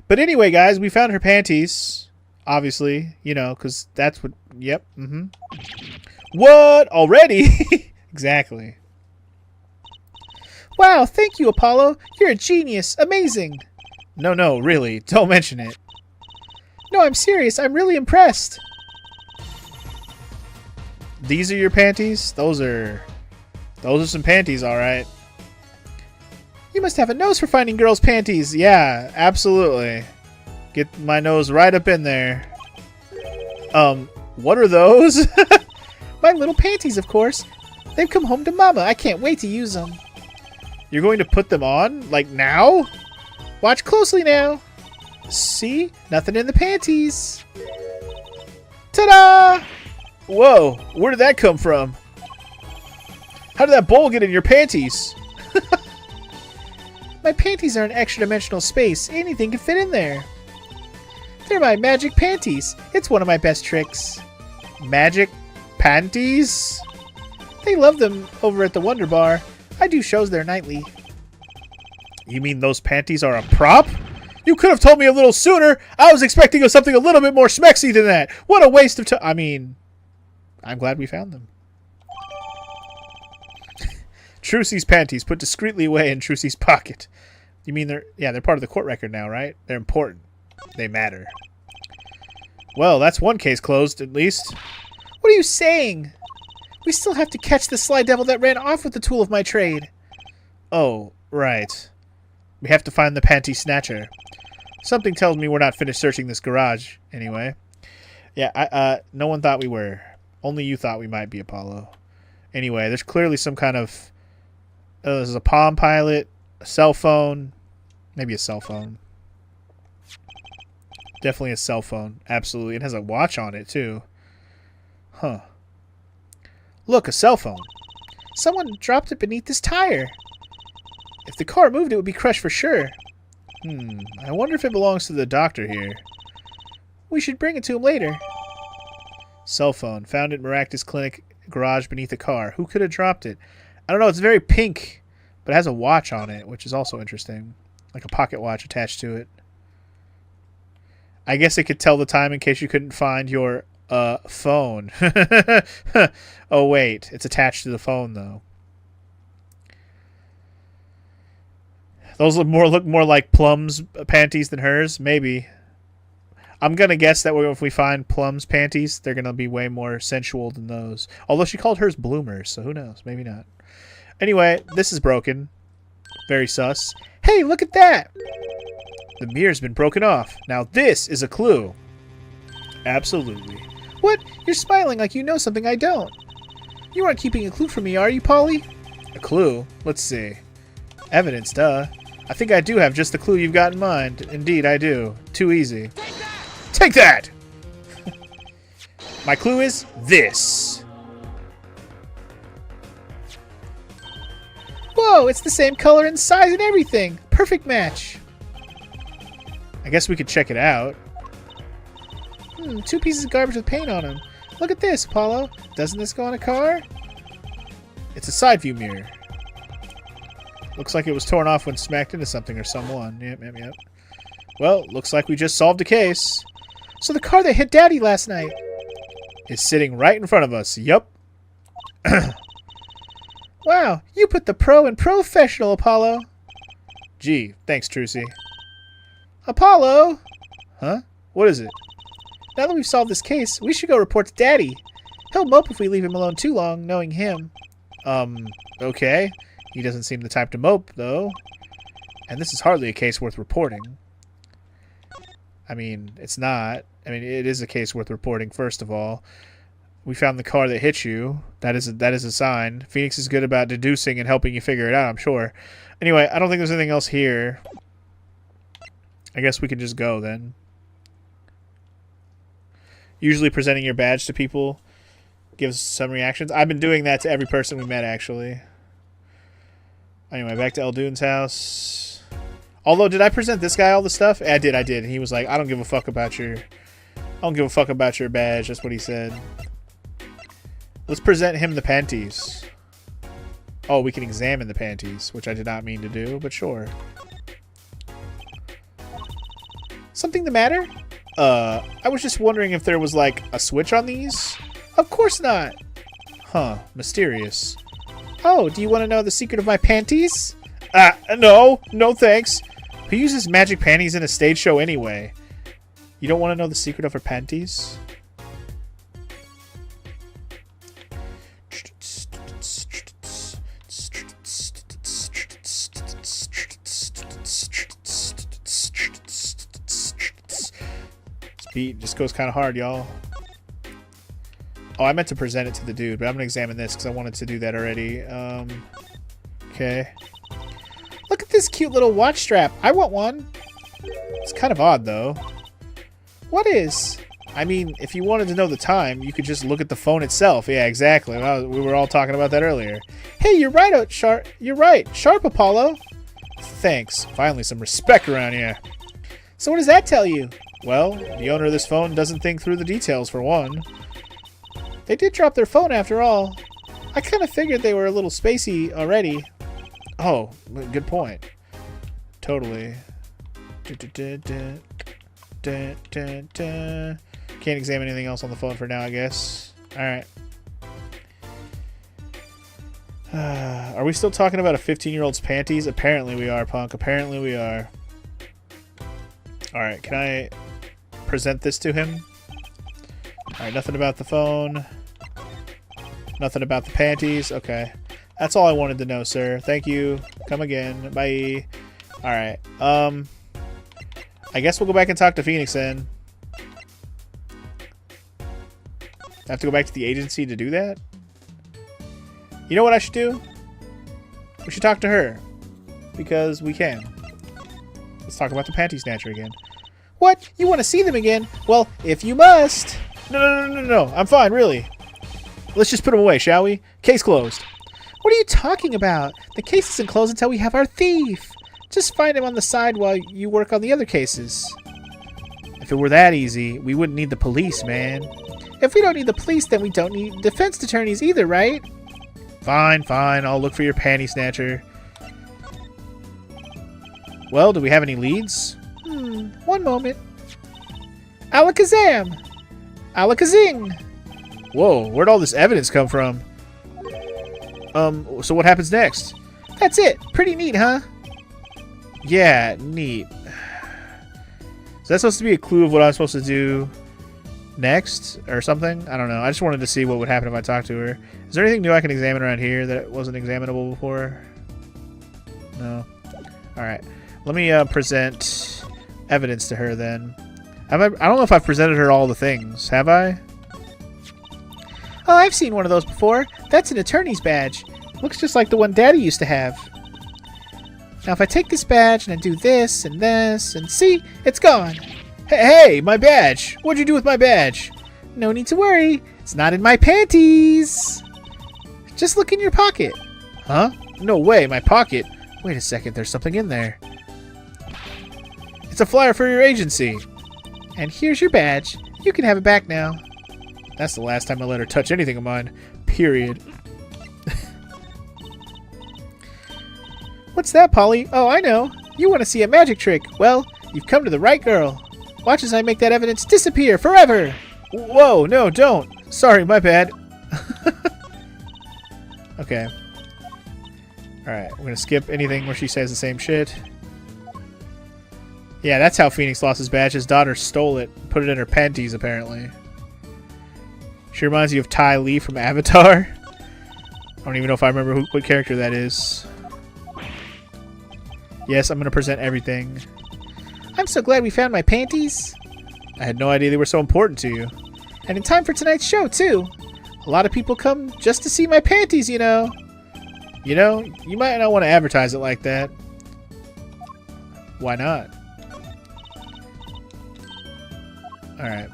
But anyway, guys, we found her panties. Obviously, you know, because that's what... Yep. What? Already? Exactly. Wow, thank you, Apollo. You're a genius. Amazing. No, really. Don't mention it. No, I'm serious. I'm really impressed. These are your panties? Those are some panties, alright. You must have a nose for finding girls' panties. Yeah, absolutely. Get my nose right up in there. What are those? My little panties, of course. They've come home to Mama. I can't wait to use them. You're going to put them on? Like now? Watch closely now. See? Nothing in the panties. Ta-da! Whoa, where did that come from? How did that bowl get in your panties? My panties are an extra-dimensional space. Anything can fit in there. They're my magic panties. It's one of my best tricks. Magic panties? They love them over at the Wonder Bar. I do shows there nightly. You mean those panties are a prop? You could have told me a little sooner. I was expecting something a little bit more smexy than that. What a waste of time. I mean, I'm glad we found them. Trucy's panties put discreetly away in Trucy's pocket. You mean they're part of the court record now, right? They're important. They matter. Well, that's one case closed, at least. What are you saying? We still have to catch the sly devil that ran off with the tool of my trade. Oh, right. We have to find the panty snatcher. Something tells me we're not finished searching this garage, anyway. Yeah, no one thought we were. Only you thought we might be, Apollo. Anyway, there's clearly some kind of... there's a Palm Pilot, a cell phone. Maybe a cell phone. Definitely a cell phone. Absolutely. It has a watch on it, too. Huh. Look, a cell phone. Someone dropped it beneath this tire. If the car moved, it would be crushed for sure. I wonder if it belongs to the doctor here. We should bring it to him later. Cell phone. Found at Maractus Clinic garage beneath a car. Who could have dropped it? I don't know. It's very pink, but it has a watch on it, which is also interesting. Like a pocket watch attached to it. I guess it could tell the time in case you couldn't find your phone. Oh, wait. It's attached to the phone, though. Those look more like Plum's panties than hers. Maybe. I'm going to guess that if we find Plum's panties, they're going to be way more sensual than those. Although she called hers bloomers, so who knows? Maybe not. Anyway, this is broken. Very sus. Hey, look at that! The mirror's been broken off. Now this is a clue. Absolutely. What? You're smiling like you know something I don't. You aren't keeping a clue from me, are you, Polly? A clue? Let's see. Evidence, duh. I think I do have just the clue you've got in mind. Indeed, I do. Too easy. Take that! My clue is this. Whoa, it's the same color and size and everything. Perfect match. I guess we could check it out. 2 pieces of garbage with paint on them. Look at this, Apollo. Doesn't this go on a car? It's a side view mirror. Looks like it was torn off when smacked into something or someone. Yep. Well, looks like we just solved a case. So the car that hit Daddy last night is sitting right in front of us. Yup. Wow, you put the pro in professional, Apollo. Gee, thanks, Trucy. Apollo! Huh? What is it? Now that we've solved this case, we should go report to Daddy. He'll mope if we leave him alone too long, knowing him. Okay. He doesn't seem the type to mope, though. And this is hardly a case worth reporting. I mean, it's not. I mean, it is a case worth reporting, first of all. We found the car that hit you. That is a sign. Phoenix is good about deducing and helping you figure it out, I'm sure. Anyway, I don't think there's anything else here. I guess we can just go, then. Usually presenting your badge to people gives some reactions. I've been doing that to every person we met, actually. Anyway, back to Eldune's house. Although, did I present this guy all the stuff? I did. And he was like, I don't give a fuck about your badge. That's what he said. Let's present him the panties. Oh, we can examine the panties, which I did not mean to do, but sure. Something the matter? I was just wondering if there was, like, a switch on these? Of course not! Huh, mysterious. Oh, do you want to know the secret of my panties? No! No thanks! Who uses magic panties in a stage show anyway? You don't want to know the secret of her panties? Beat just goes kind of hard, y'all. Oh, I meant to present it to the dude, but I'm gonna examine this because I wanted to do that already. Okay. Look at this cute little watch strap. I want one. It's kind of odd, though. What is? I mean, if you wanted to know the time, you could just look at the phone itself. Yeah, exactly. We were all talking about that earlier. Hey, you're right, Sharp. You're right. Sharp, Apollo. Thanks. Finally, some respect around here. So what does that tell you? Well, the owner of this phone doesn't think through the details, for one. They did drop their phone after all. I kind of figured they were a little spacey already. Oh, good point. Totally. Can't examine anything else on the phone for now, I guess. Alright. Are we still talking about a 15-year-old's panties? Apparently we are, punk. Apparently we are. Alright, can I present this to him? Alright, nothing about the phone. Nothing about the panties. Okay. That's all I wanted to know, sir. Thank you. Come again. Bye. Alright. I guess we'll go back and talk to Phoenix then. I have to go back to the agency to do that? You know what I should do? We should talk to her. Because we can. Let's talk about the panty snatcher again. What? You want to see them again? Well, if you must. No. I'm fine, really. Let's just put them away, shall we? Case closed. What are you talking about? The case isn't closed until we have our thief. Just find him on the side while you work on the other cases. If it were that easy, we wouldn't need the police, man. If we don't need the police, then we don't need defense attorneys either, right? Fine. I'll look for your panty snatcher. Well, do we have any leads? One moment. Alakazam! Alakazing! Whoa, where'd all this evidence come from? So what happens next? That's it. Pretty neat, huh? Yeah, neat. Is that supposed to be a clue of what I'm supposed to do next or something? I don't know. I just wanted to see what would happen if I talked to her. Is there anything new I can examine around here that wasn't examinable before? No. Alright. Let me present evidence to her then. I don't know if I've presented her all the things. Have I? Oh, I've seen one of those before. That's an attorney's badge. Looks just like the one Daddy used to have. Now if I take this badge and I do this and this and see, it's gone. Hey, my badge. What'd you do with my badge? No need to worry. It's not in my panties. Just look in your pocket. Huh? No way, my pocket. Wait a second, there's something in there. It's a flyer for your agency. And here's your badge. You can have it back now. That's the last time I let her touch anything of mine. Period. What's that, Polly? Oh, I know. You want to see a magic trick. Well, you've come to the right girl. Watch as I make that evidence disappear forever. Whoa, no, don't. Sorry, my bad. Okay. Alright, we're going to skip anything where she says the same shit. Yeah, that's how Phoenix lost his badge. His daughter stole it, put it in her panties, apparently. She reminds you of Ty Lee from Avatar. I don't even know if I remember what character that is. Yes, I'm going to present everything. I'm so glad we found my panties. I had no idea they were so important to you. And in time for tonight's show, too. A lot of people come just to see my panties, you know. You know, you might not want to advertise it like that. Why not? Alright.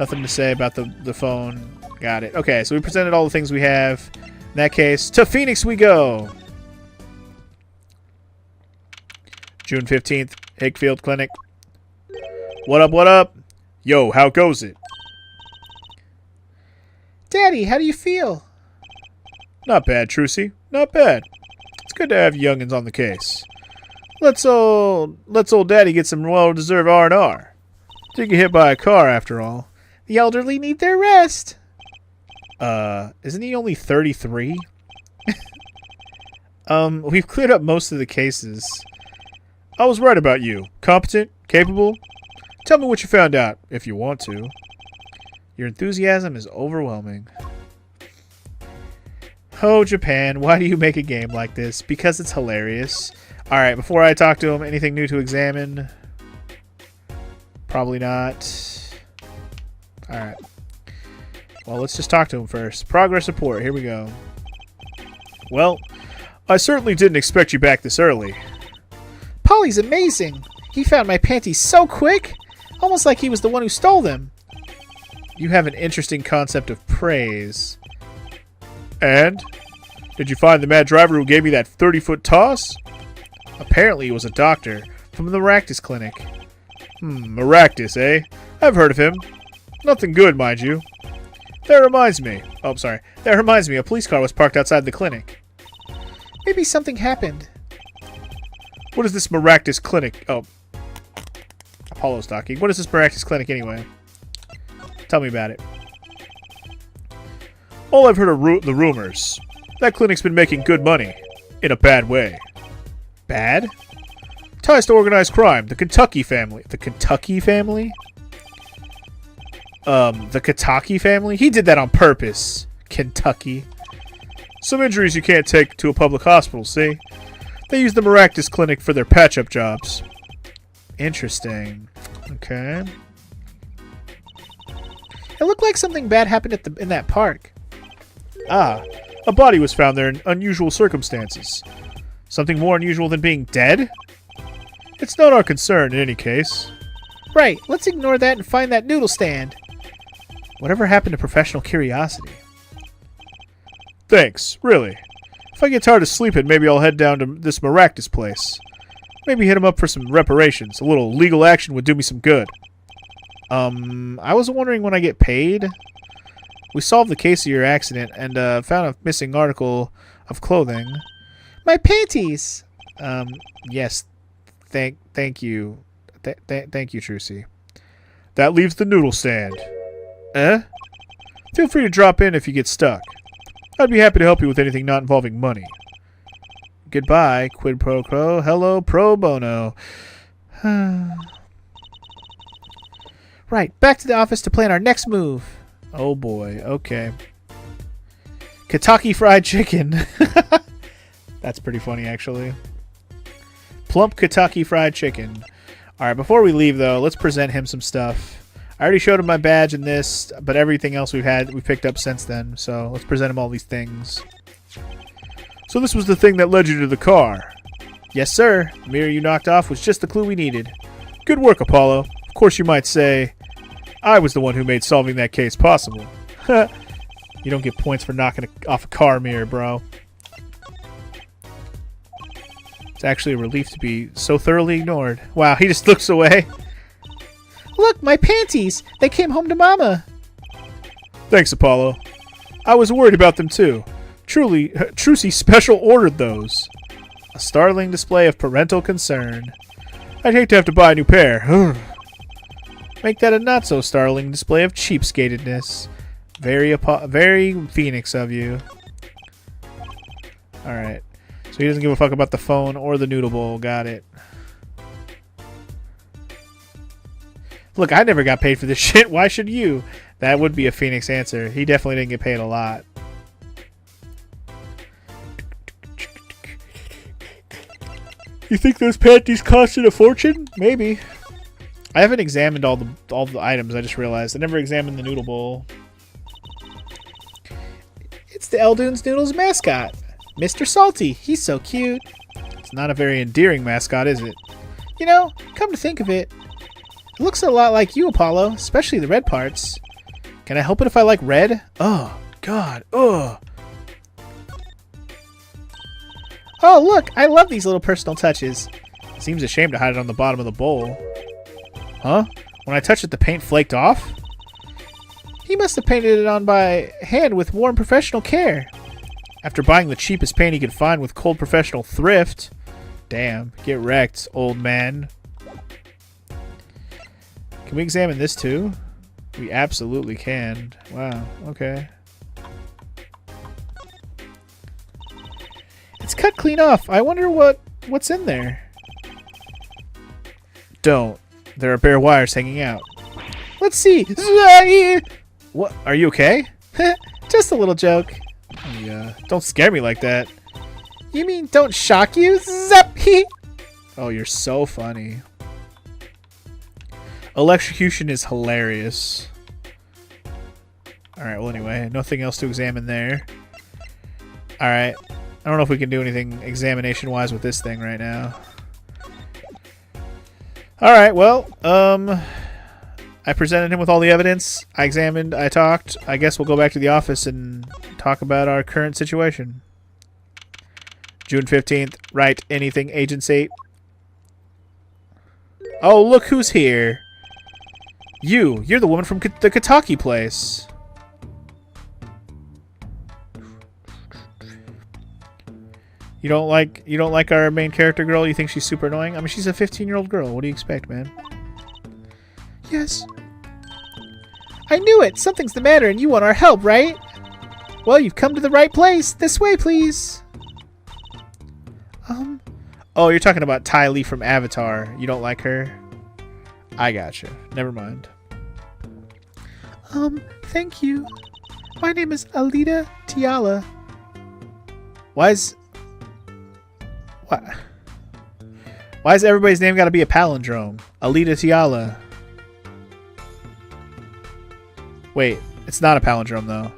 Nothing to say about the phone. Got it. Okay, so we presented all the things we have. In that case, to Phoenix we go! June 15th, Hickfield Clinic. What up, what up? Yo, how goes it? Daddy, how do you feel? Not bad, Trucy. Not bad. It's good to have youngins on the case. Let's old daddy get some well-deserved R&R. Didn't get hit by a car after all. The elderly need their rest. Isn't he only 33? We've cleared up most of the cases. I was right about you. Competent, capable. Tell me what you found out, if you want to. Your enthusiasm is overwhelming. Oh, Japan, why do you make a game like this? Because it's hilarious. Alright, before I talk to him, anything new to examine? Probably not. Alright. Well, let's just talk to him first. Progress report, here we go. Well, I certainly didn't expect you back this early. Polly's amazing. He found my panties so quick. Almost like he was the one who stole them. You have an interesting concept of praise. And? Did you find the mad driver who gave me that 30-foot toss? Apparently he was a doctor from the Maractus Clinic. Maractus, eh? I've heard of him. Nothing good, mind you. That reminds me. Oh, sorry. That reminds me, a police car was parked outside the clinic. Maybe something happened. What is this Maractus Clinic? Oh. Apollo stocking. What is this Maractus Clinic anyway? Tell me about it. All I've heard are the rumors. That clinic's been making good money. In a bad way. Bad? Ties to organized crime. The Kentucky family. The Kentucky family? The Kentucky family? He did that on purpose. Kentucky. Some injuries you can't take to a public hospital, see? They use the Maractus Clinic for their patch-up jobs. Interesting. Okay. It looked like something bad happened in that park. Ah, a body was found there in unusual circumstances. Something more unusual than being dead? It's not our concern in any case. Right, let's ignore that and find that noodle stand. Whatever happened to professional curiosity? Thanks, really. If I get tired of sleeping, maybe I'll head down to this Maractus place. Maybe hit him up for some reparations. A little legal action would do me some good. I was wondering when I get paid. We solved the case of your accident and found a missing article of clothing. My panties! Yes. Thank you. Thank you, Trucy. That leaves the noodle stand. Eh? Feel free to drop in if you get stuck. I'd be happy to help you with anything not involving money. Goodbye, quid pro quo. Hello, pro bono. Right, back to the office to plan our next move. Oh boy, okay. Kentucky Fried Chicken. That's pretty funny, actually. Plump Kentucky Fried Chicken. Alright, before we leave, though, let's present him some stuff. I already showed him my badge and this, but everything else we've picked up since then. So let's present him all these things. So this was the thing that led you to the car? Yes, sir. The mirror you knocked off was just the clue we needed. Good work, Apollo. Of course you might say, I was the one who made solving that case possible. You don't get points for knocking off a car mirror, bro. It's actually a relief to be so thoroughly ignored. Wow, he just looks away. Look, my panties! They came home to Mama! Thanks, Apollo. I was worried about them, too. Trucy special ordered those. A startling display of parental concern. I'd hate to have to buy a new pair. Make that a not-so-startling display of cheapskatedness. Very Phoenix of you. Alright. So he doesn't give a fuck about the phone or the noodle bowl. Got it. Look, I never got paid for this shit. Why should you? That would be a Phoenix answer. He definitely didn't get paid a lot. You think those panties costed a fortune? Maybe. I haven't examined all the items, I just realized. I never examined the noodle bowl. It's the Eldoon's Noodles mascot. Mr. Salty. He's so cute. It's not a very endearing mascot, is it? You know, come to think of it, it looks a lot like you, Apollo, especially the red parts. Can I help it if I like red? Oh, God. Ugh. Oh, look, I love these little personal touches. Seems a shame to hide it on the bottom of the bowl. Huh? When I touched it, the paint flaked off? He must have painted it on by hand with warm professional care. After buying the cheapest paint he could find with cold professional thrift. Damn. Get wrecked, old man. Can we examine this too? We absolutely can. Wow. Okay. It's cut clean off. I wonder what's in there. Don't. There are bare wires hanging out. Let's see. What? Are you okay? Just a little joke. Yeah. Don't scare me like that. You mean don't shock you? Zap! Oh, you're so funny. Electrocution is hilarious. Alright, well anyway, nothing else to examine there. Alright. I don't know if we can do anything examination-wise with this thing right now. Alright, well, I presented him with all the evidence. I examined, I talked. I guess we'll go back to the office and talk about our current situation. June 15th. Write anything, Agent 8. Oh, look who's here. You're the woman from the Kataki place. You don't like our main character girl? You think she's super annoying? I mean, she's a 15-year-old girl. What do you expect, man? Yes. I knew it. Something's the matter and you want our help, right? Well, you've come to the right place. This way, please. Oh, you're talking about Ty Lee from Avatar. You don't like her? I gotcha. Never mind. Thank you. My name is Alita Tiala. Why is everybody's name got to be a palindrome? Alita Tiala. Wait, it's not a palindrome though.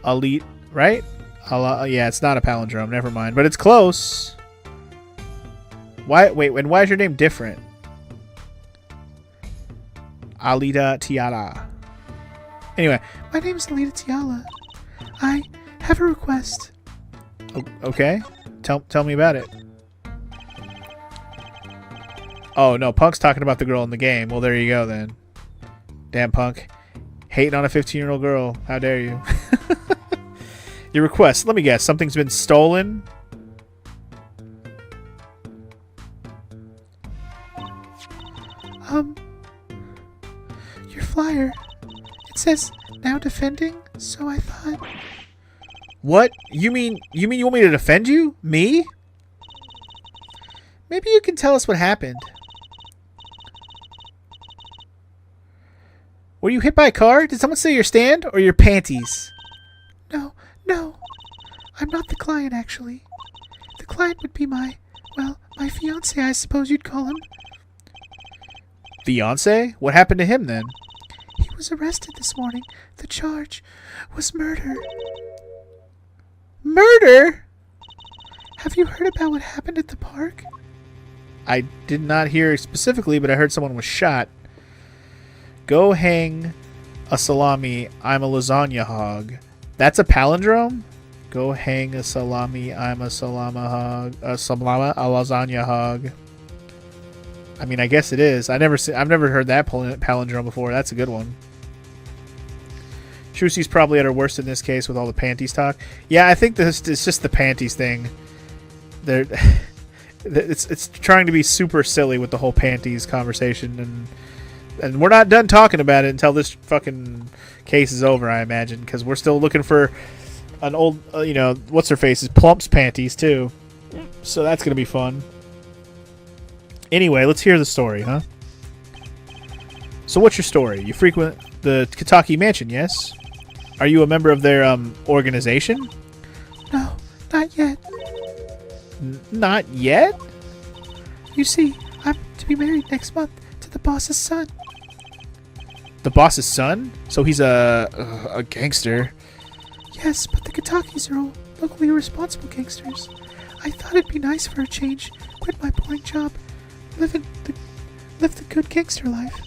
Alita, right? Yeah, it's not a palindrome. Never mind, but it's close. Why? Wait, and why is your name different? Alita Tiala. Anyway, my name is Alita Tiala. I have a request. Okay, tell me about it. Oh no, Punk's talking about the girl in the game. Well, there you go then. Damn Punk, hating on a 15-year-old girl. How dare you? Your request. Let me guess. Something's been stolen. Your flyer. It says now defending, so I thought. What? You mean you want me to defend you? Me? Maybe you can tell us what happened. Were you hit by a car? Did someone steal your stand or your panties? No. I'm not the client, actually. The client would be my fiancé, I suppose you'd call him. Fiancé? What happened to him then? He was arrested this morning. The charge was murder. Murder? Have you heard about what happened at the park? I did not hear specifically, but I heard someone was shot. Go hang a salami, I'm a lasagna hog. That's a palindrome? Go hang a salami, I'm a salama hog. A lasagna hog. I mean, I guess it is. I've never heard that palindrome before. That's a good one. Shrusi's probably at her worst in this case with all the panties talk. Yeah, I think it's just the panties thing. It's trying to be super silly with the whole panties conversation, and we're not done talking about it until this fucking case is over, I imagine, because we're still looking for an old, what's her face's Plump's panties too. So that's gonna be fun. Anyway, let's hear the story, huh? So what's your story? You frequent the Kataki Mansion, yes? Are you a member of their organization? No, not yet. Not yet? You see, I'm to be married next month to the boss's son. The boss's son? So he's a gangster. Yes, but the Katakis are all locally responsible gangsters. I thought it'd be nice for a change. Quit my boring job. Live the good gangster life.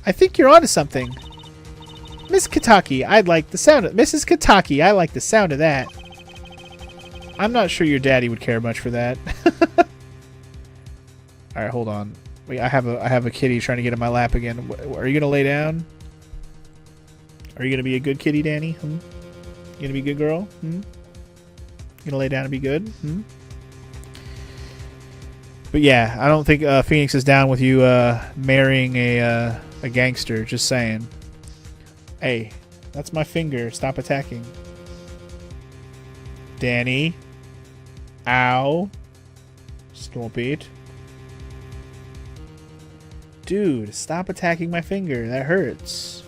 I think you're onto something. Miss Kataki, I'd like the sound of Mrs. Kataki, I like the sound of that. I'm not sure your daddy would care much for that. Alright, hold on. Wait, I have a kitty trying to get in my lap again. Are you gonna lay down? Are you gonna be a good kitty, Danny? You gonna be a good girl? You gonna lay down and be good? But yeah, I don't think Phoenix is down with you marrying a gangster. Just saying. Hey, that's my finger. Stop attacking. Danny. Ow. Stop it. Dude, stop attacking my finger. That hurts.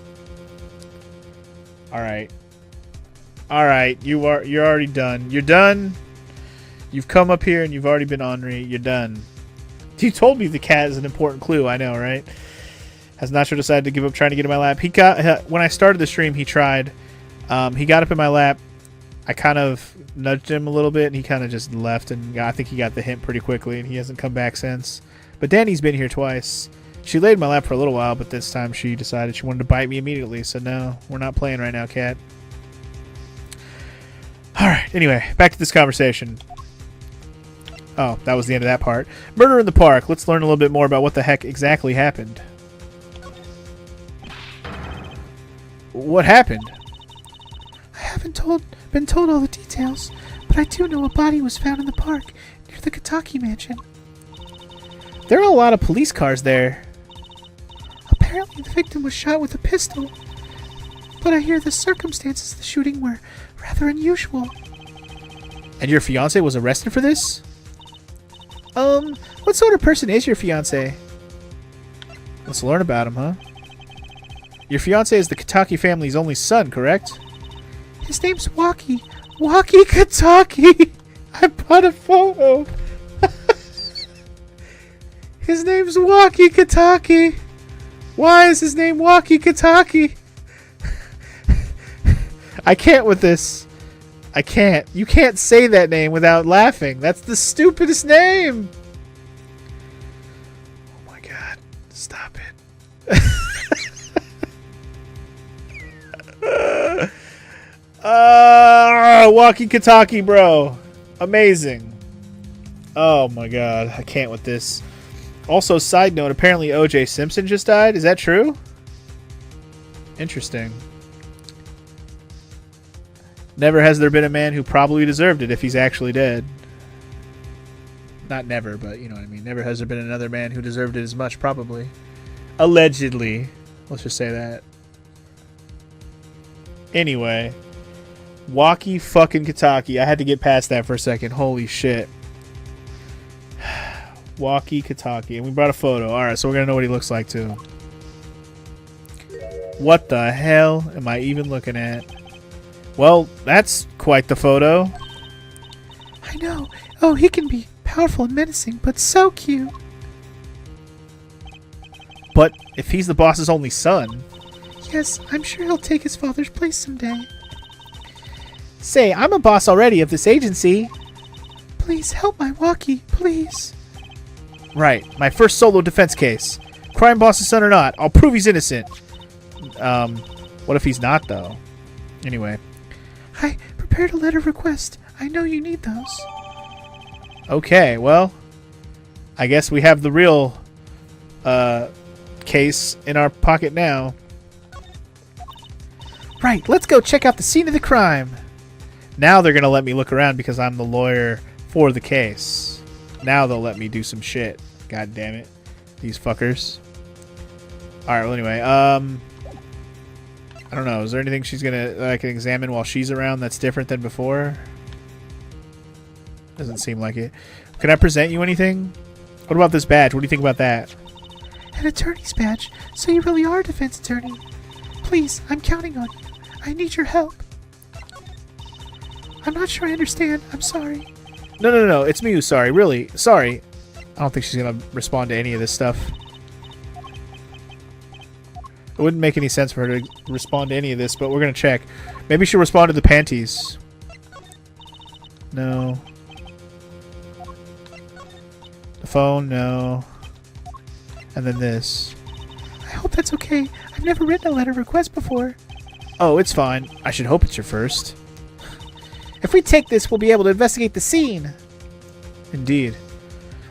Alright. Alright, you're already done. You're done. You've come up here and you've already been ornery. You're done. You told me the cat is an important clue. I know, right? Has Nacho decided to give up trying to get in my lap? He got when I started the stream. He tried. He got up in my lap. I kind of nudged him a little bit, and he kind of just left. And I think he got the hint pretty quickly, and he hasn't come back since. But Danny's been here twice. She laid in my lap for a little while, but this time she decided she wanted to bite me immediately. So no, we're not playing right now, cat. All right. Anyway, back to this conversation. Oh, that was the end of that part. Murder in the park. Let's learn a little bit more about what the heck exactly happened. What happened? I haven't been told all the details, but I do know a body was found in the park near the Kataki mansion. There are a lot of police cars there. Apparently the victim was shot with a pistol, but I hear the circumstances of the shooting were rather unusual. And your fiancé was arrested for this? What sort of person is your fiancé? Let's learn about him, huh? Your fiancé is the Kataki family's only son, correct? His name's Waki. Waki Kataki! I bought a photo. His name's Waki Kataki. Why is his name Waki Kataki? I can't with this. I can't. You can't say that name without laughing. That's the stupidest name. Oh my god. Stop it. Walkie Kataki, bro. Amazing. Oh my god. I can't with this. Also, side note, apparently O.J. Simpson just died. Is that true? Interesting. Never has there been a man who probably deserved it if he's actually dead. Not never, but you know what I mean. Never has there been another man who deserved it as much, probably. Allegedly. Let's just say that. Anyway. Walkie fucking Kataki. I had to get past that for a second. Holy shit. Walkie Kataki. And we brought a photo. Alright, so we're gonna know what he looks like, too. What the hell am I even looking at? Well, that's quite the photo. I know. Oh, he can be powerful and menacing, but so cute. But if he's the boss's only son... Yes, I'm sure he'll take his father's place someday. Say, I'm a boss already of this agency. Please help my Waki, please. Right, my first solo defense case. Crime boss's son or not, I'll prove he's innocent. What if he's not, though? Anyway. I prepared a letter of request. I know you need those. Okay, well, I guess we have the real case in our pocket now. Right, let's go check out the scene of the crime. Now they're going to let me look around because I'm the lawyer for the case. Now they'll let me do some shit. God damn it. These fuckers. Alright, well anyway, I don't know. Is there anything she's gonna that I can examine while she's around that's different than before? Doesn't seem like it. Can I present you anything? What about this badge? What do you think about that? An attorney's badge. So you really are a defense attorney. Please, I'm counting on you. I need your help. I'm not sure I understand. I'm sorry. No. It's me who's sorry. Really. Sorry. I don't think she's gonna respond to any of this stuff. It wouldn't make any sense for her to respond to any of this, but we're going to check. Maybe she'll respond to the panties. No. The phone, no. And then this. I hope that's okay. I've never written a letter of request before. Oh, it's fine. I should hope it's your first. If we take this, we'll be able to investigate the scene. Indeed.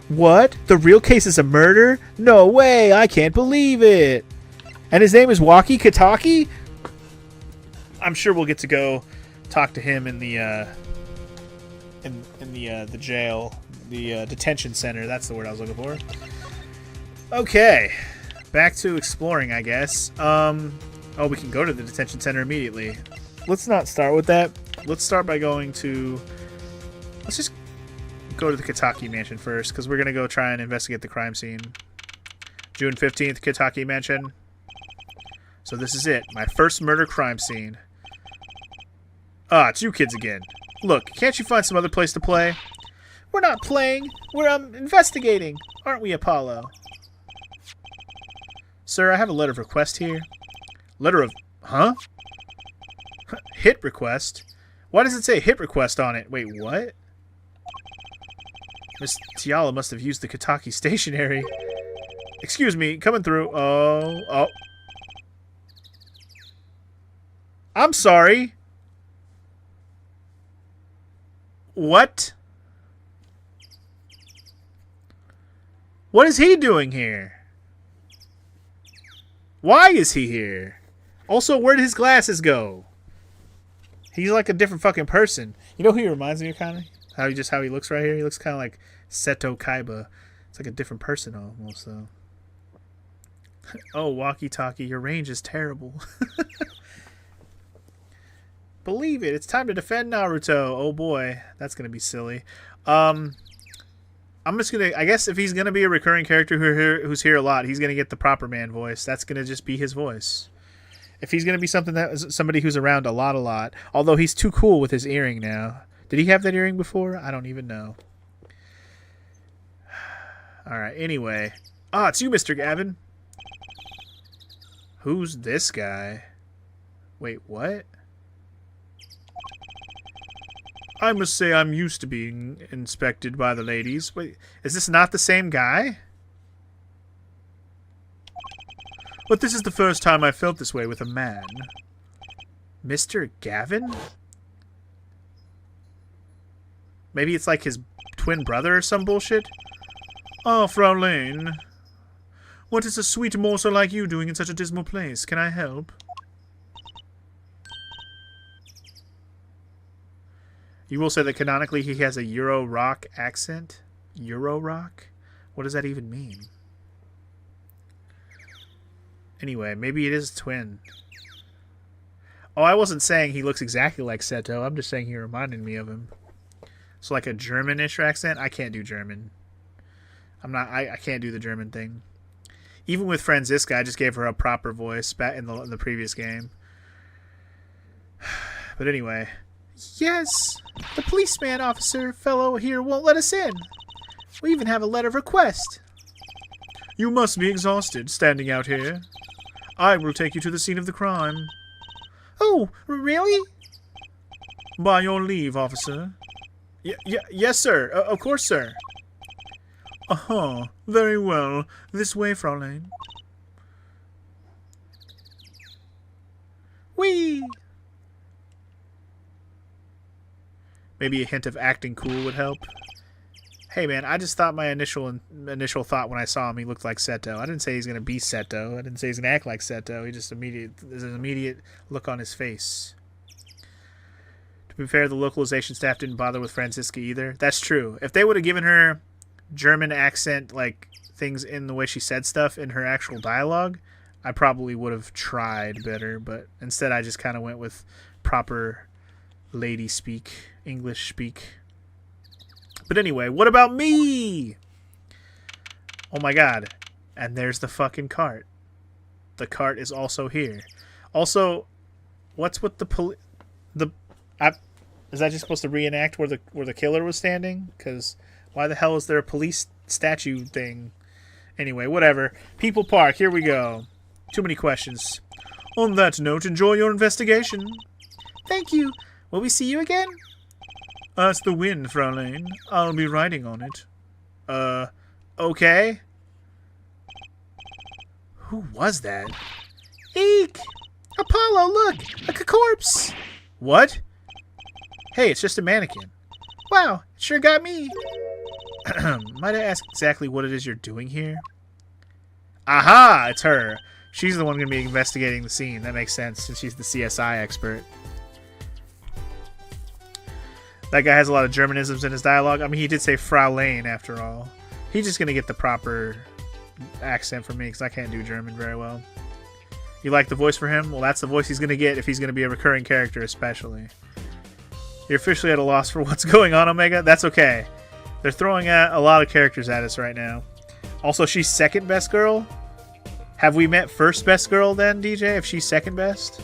What? The real case is a murder? No way! I can't believe it! And his name is Waki Kataki? I'm sure we'll get to go talk to him in the the jail detention center. That's the word I was looking for. Okay, back to exploring, I guess. Oh, we can go to the detention center immediately. Let's not start with that. Let's start by going to... Let's just go to the Kitaki Mansion first, because we're going to go try and investigate the crime scene. June 15th, Kitaki Mansion. So this is it. My first murder crime scene. Ah, it's you kids again. Look, can't you find some other place to play? We're not playing. We're investigating. Aren't we, Apollo? Sir, I have a letter of request here. Letter of... Huh? Hit request? Why does it say hit request on it? Wait, what? Miss Tiala must have used the Kitaki stationery. Excuse me, coming through. Oh. I'm sorry. What? What is he doing here? Why is he here? Also, where did his glasses go? He's like a different fucking person. You know who he reminds me of, kind of? How he looks right here? He looks kind of like Seto Kaiba. It's like a different person almost, though. Oh, walkie-talkie, your range is terrible. Believe it, it's time to defend Naruto. Oh boy, that's gonna be silly. I'm just gonna... I guess if he's gonna be a recurring character who's here a lot, he's gonna get the proper man voice. That's gonna just be his voice. If he's gonna be somebody who's around a lot, although he's too cool with his earring now. Did he have that earring before? I don't even know. All right. Anyway, it's you, Mr. Gavin. Who's this guy? Wait, what? I must say I'm used to being inspected by the ladies. Wait, is this not the same guy? But this is the first time I felt this way with a man. Mr. Gavin? Maybe it's like his twin brother or some bullshit? Ah, Fraulein. What is a sweet morsel like you doing in such a dismal place? Can I help? You will say that canonically he has a Euro rock accent? Euro rock? What does that even mean? Anyway, maybe it is a twin. Oh, I wasn't saying he looks exactly like Seto. I'm just saying he reminded me of him. So like a Germanish accent? I can't do German. I can't do the German thing. Even with Franziska, I just gave her a proper voice back in the previous game. But anyway... Yes, the policeman officer fellow here won't let us in. We even have a letter of request. You must be exhausted standing out here. I will take you to the scene of the crime. Oh, really? By your leave, officer. Yes, sir. Of course, sir. Very well. This way, Fraulein. Whee! Maybe a hint of acting cool would help. Hey man, I just thought my initial thought when I saw him, he looked like Seto. I didn't say he's gonna be Seto. I didn't say he's gonna act like Seto. There's an immediate look on his face. To be fair, the localization staff didn't bother with Franziska either. That's true. If they would have given her German accent like things in the way she said stuff in her actual dialogue, I probably would have tried better. But instead, I just kind of went with proper lady speak. English speak. But anyway, what about me? Oh my god. And there's the fucking cart. The cart is also here. Also, what's with is that just supposed to reenact where the killer was standing? Because why the hell is there a police statue thing? Anyway, whatever. People Park, here we go. Too many questions. On that note, enjoy your investigation. Thank you. Will we see you again? That's the wind, Fraulein. I'll be riding on it. Okay. Who was that? Eek! Apollo, look! A corpse! What? Hey, it's just a mannequin. Wow, it sure got me. Might I ask exactly what it is you're doing here? Aha! It's her. She's the one going to be investigating the scene. That makes sense, since she's the CSI expert. That guy has a lot of Germanisms in his dialogue. I mean, he did say Frau Lane after all. He's just going to get the proper accent for me because I can't do German very well. You like the voice for him? Well, that's the voice he's going to get if he's going to be a recurring character especially. You're officially at a loss for what's going on, Omega? That's okay. They're throwing a lot of characters at us right now. Also, she's second best girl? Have we met first best girl then, DJ, if she's second best?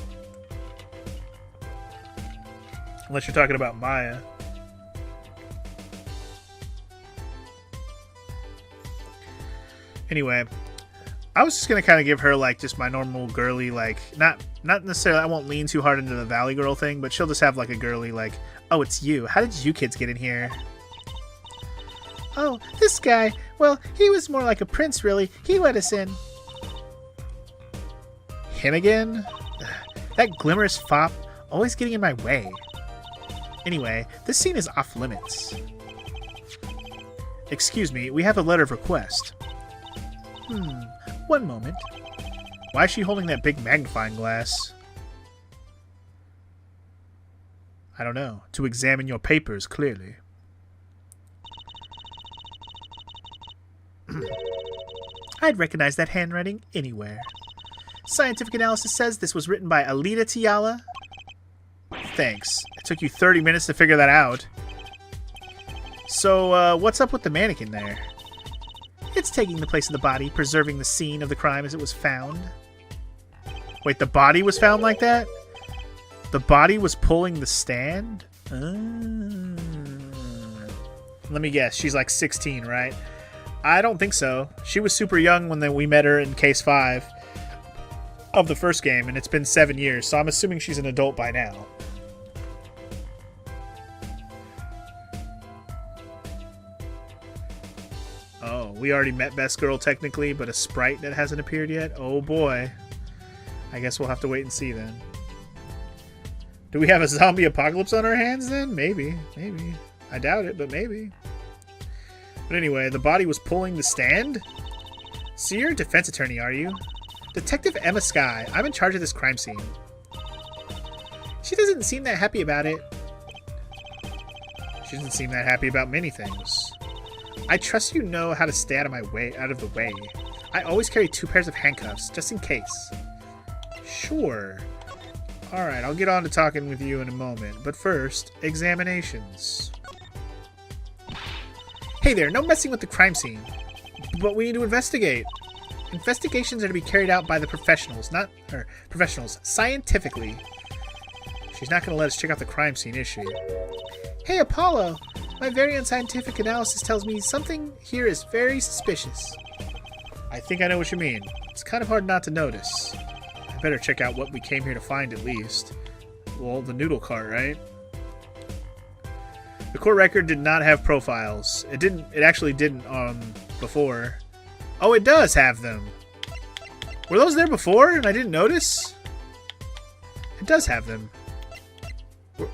Unless you're talking about Maya. Anyway, I was just going to kind of give her, like, just my normal girly, like, not necessarily, I won't lean too hard into the Valley Girl thing, but she'll just have, like, a girly, like, oh, it's you. How did you kids get in here? Oh, this guy. Well, he was more like a prince, really. He let us in. Him again? That glimmerous fop, always getting in my way. Anyway, this scene is off limits. Excuse me, we have a letter of request. One moment. Why is she holding that big magnifying glass? I don't know. To examine your papers, clearly. I'd recognize that handwriting anywhere. Scientific analysis says this was written by Alita Tiala. Thanks. It took you 30 minutes to figure that out. So, what's up with the mannequin there? It's taking the place of the body, preserving the scene of the crime as it was found. Wait, the body was found like that? The body was pulling the stand? Let me guess. She's like 16, right? I don't think so. She was super young when we met her in Case 5 of the first game, and it's been 7 years, so I'm assuming she's an adult by now. Oh, we already met Best Girl technically, but a sprite that hasn't appeared yet? Oh boy. I guess we'll have to wait and see then. Do we have a zombie apocalypse on our hands then? Maybe. Maybe. I doubt it, but maybe. But anyway, the body was pulling the stand? So you're a defense attorney, are you? Detective Emma Skye. I'm in charge of this crime scene. She doesn't seem that happy about it. She doesn't seem that happy about many things. I trust you know how to stay out of the way. I always carry 2 pairs of handcuffs, just in case. Sure. Alright, I'll get on to talking with you in a moment. But first, examinations. Hey there, no messing with the crime scene. But we need to investigate. Investigations are to be carried out by the professionals, scientifically. She's not going to let us check out the crime scene, is she? Hey, Apollo! My very unscientific analysis tells me something here is very suspicious. I think I know what you mean. It's kind of hard not to notice. I better check out what we came here to find at least. Well, the noodle cart, right? The court record did not have profiles. It actually didn't before. Oh, it does have them. Were those there before and I didn't notice? It does have them.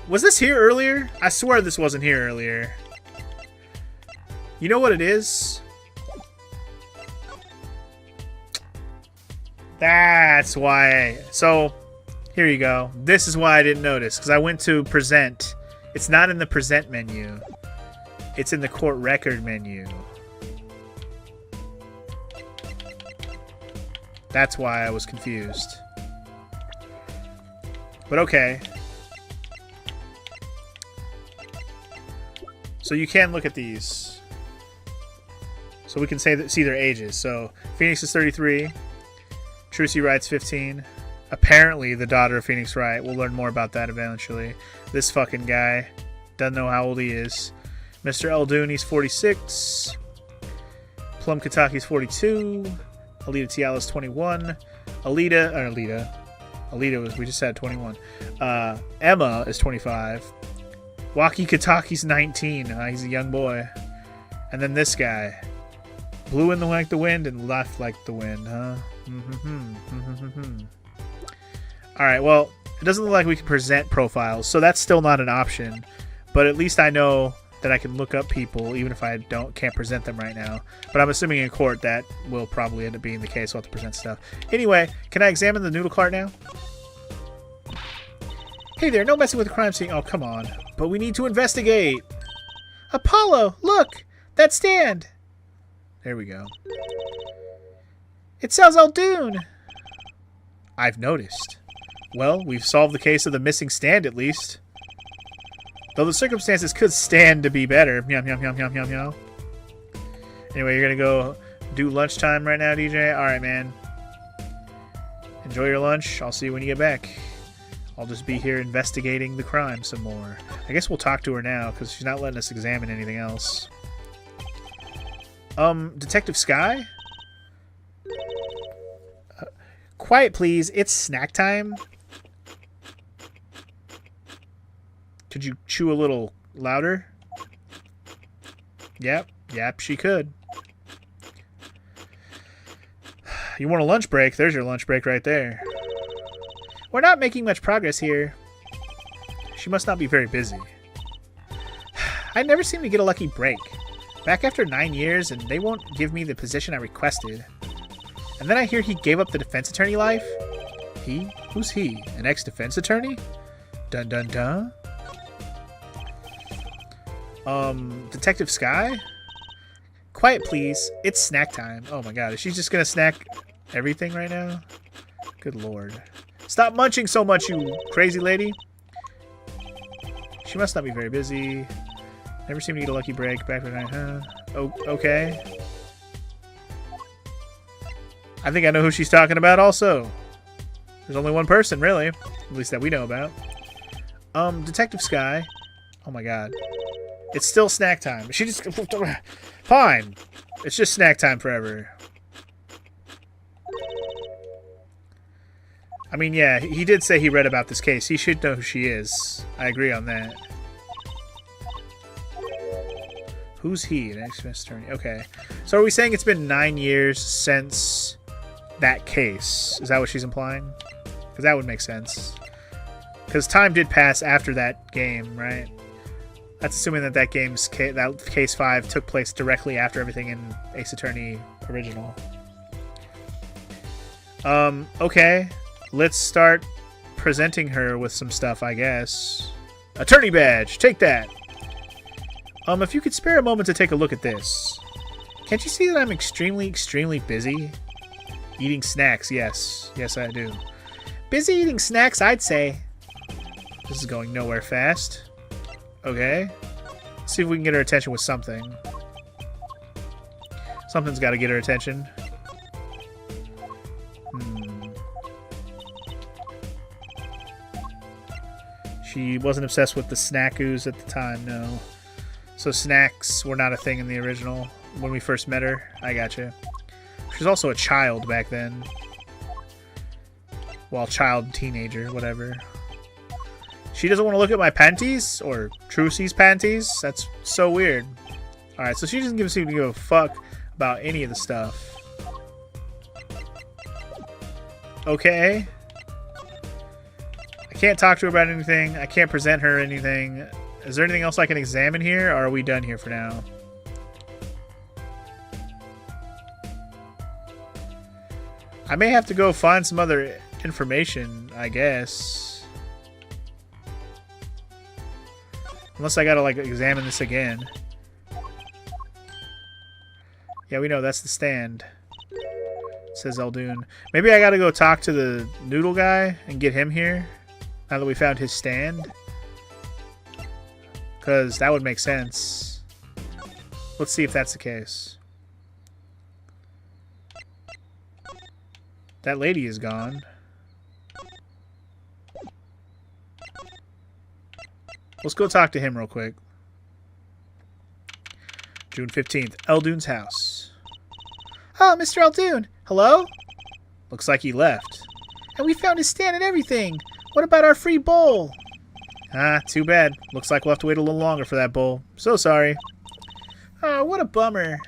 Was this here earlier? I swear this wasn't here earlier. You know what it is? That's why. So, here you go. This is why I didn't notice. Because I went to present. It's not in the present menu. It's in the court record menu. That's why I was confused. But okay. So you can look at these. So we can see their ages. So Phoenix is 33. Trucy Wright's 15. Apparently the daughter of Phoenix Wright. We'll learn more about that eventually. This fucking guy. Doesn't know how old he is. Mr. Eldoon, he's 46. Plum Kataki's 42. Alita Tiala's 21. Alita was, we just said 21. Emma is 25. Waki Kataki's 19. He's a young boy. And then this guy. Blew in like the wind and left like the wind, huh? Alright, well, it doesn't look like we can present profiles, so that's still not an option. But at least I know that I can look up people, even if I can't present them right now. But I'm assuming in court that will probably end up being the case. We'll have to present stuff. Anyway, can I examine the noodle cart now? Hey there, no messing with the crime scene. Oh, come on. But we need to investigate. Apollo, look! That stand! There we go. It says Aldoon! I've noticed. Well, we've solved the case of the missing stand, at least. Though the circumstances could stand to be better. Yum, yum, yum, yum, yum, yum. Anyway, you're gonna go do lunchtime right now, DJ? Alright, man. Enjoy your lunch. I'll see you when you get back. I'll just be here investigating the crime some more. I guess we'll talk to her now, because she's not letting us examine anything else. Detective Sky? Quiet, please. It's snack time. Could you chew a little louder? Yep, she could. You want a lunch break? There's your lunch break right there. We're not making much progress here. She must not be very busy. I never seem to get a lucky break. Back after 9 years, and they won't give me the position I requested. And then I hear he gave up the defense attorney life? He? Who's he? An ex-defense attorney? Dun dun dun. Detective Sky? Quiet, please. It's snack time. Oh my god, is she just gonna snack everything right now? Good lord. Stop munching so much, you crazy lady. She must not be very busy. Never seem to get a lucky break. Back for night, huh? Oh, okay. I think I know who she's talking about also. There's only one person, really. At least that we know about. Detective Sky. Oh my god. It's still snack time. She just... Fine. It's just snack time forever. I mean, yeah, he did say he read about this case. He should know who she is. I agree on that. Who's he? An ex-defense attorney. Okay. So are we saying it's been 9 years since that case? Is that what she's implying? Because that would make sense. Because time did pass after that game, right? That's assuming that that case 5 took place directly after everything in Ace Attorney original. Okay. Let's start presenting her with some stuff, I guess. Attorney badge! Take that! If you could spare a moment to take a look at this. Can't you see that I'm extremely, extremely busy? Eating snacks, yes. Yes, I do. Busy eating snacks, I'd say. This is going nowhere fast. Okay. Let's see if we can get her attention with something. Something's got to get her attention. She wasn't obsessed with the snackoos at the time, no. So snacks were not a thing in the original when we first met her. I gotcha. She was also a child back then. Well, child, teenager, whatever. She doesn't want to look at my panties? Or Trucy's panties? That's so weird. Alright, so she doesn't seem to give a fuck about any of the stuff. Okay. I can't talk to her about anything. I can't present her anything. Is there anything else I can examine here, or are we done here for now? I may have to go find some other information, I guess. Unless I gotta, like, examine this again. Yeah, we know that's the stand. It says Aldoon. Maybe I gotta go talk to the noodle guy and get him here. Now that we found his stand. Because that would make sense. Let's see if that's the case. That lady is gone. Let's go talk to him real quick. June 15th. Aldoon's house. Oh, Mr. Aldoon. Hello? Looks like he left. And we found his stand and everything. What about our free bowl? Ah, too bad. Looks like we'll have to wait a little longer for that bowl. So sorry. Oh, what a bummer.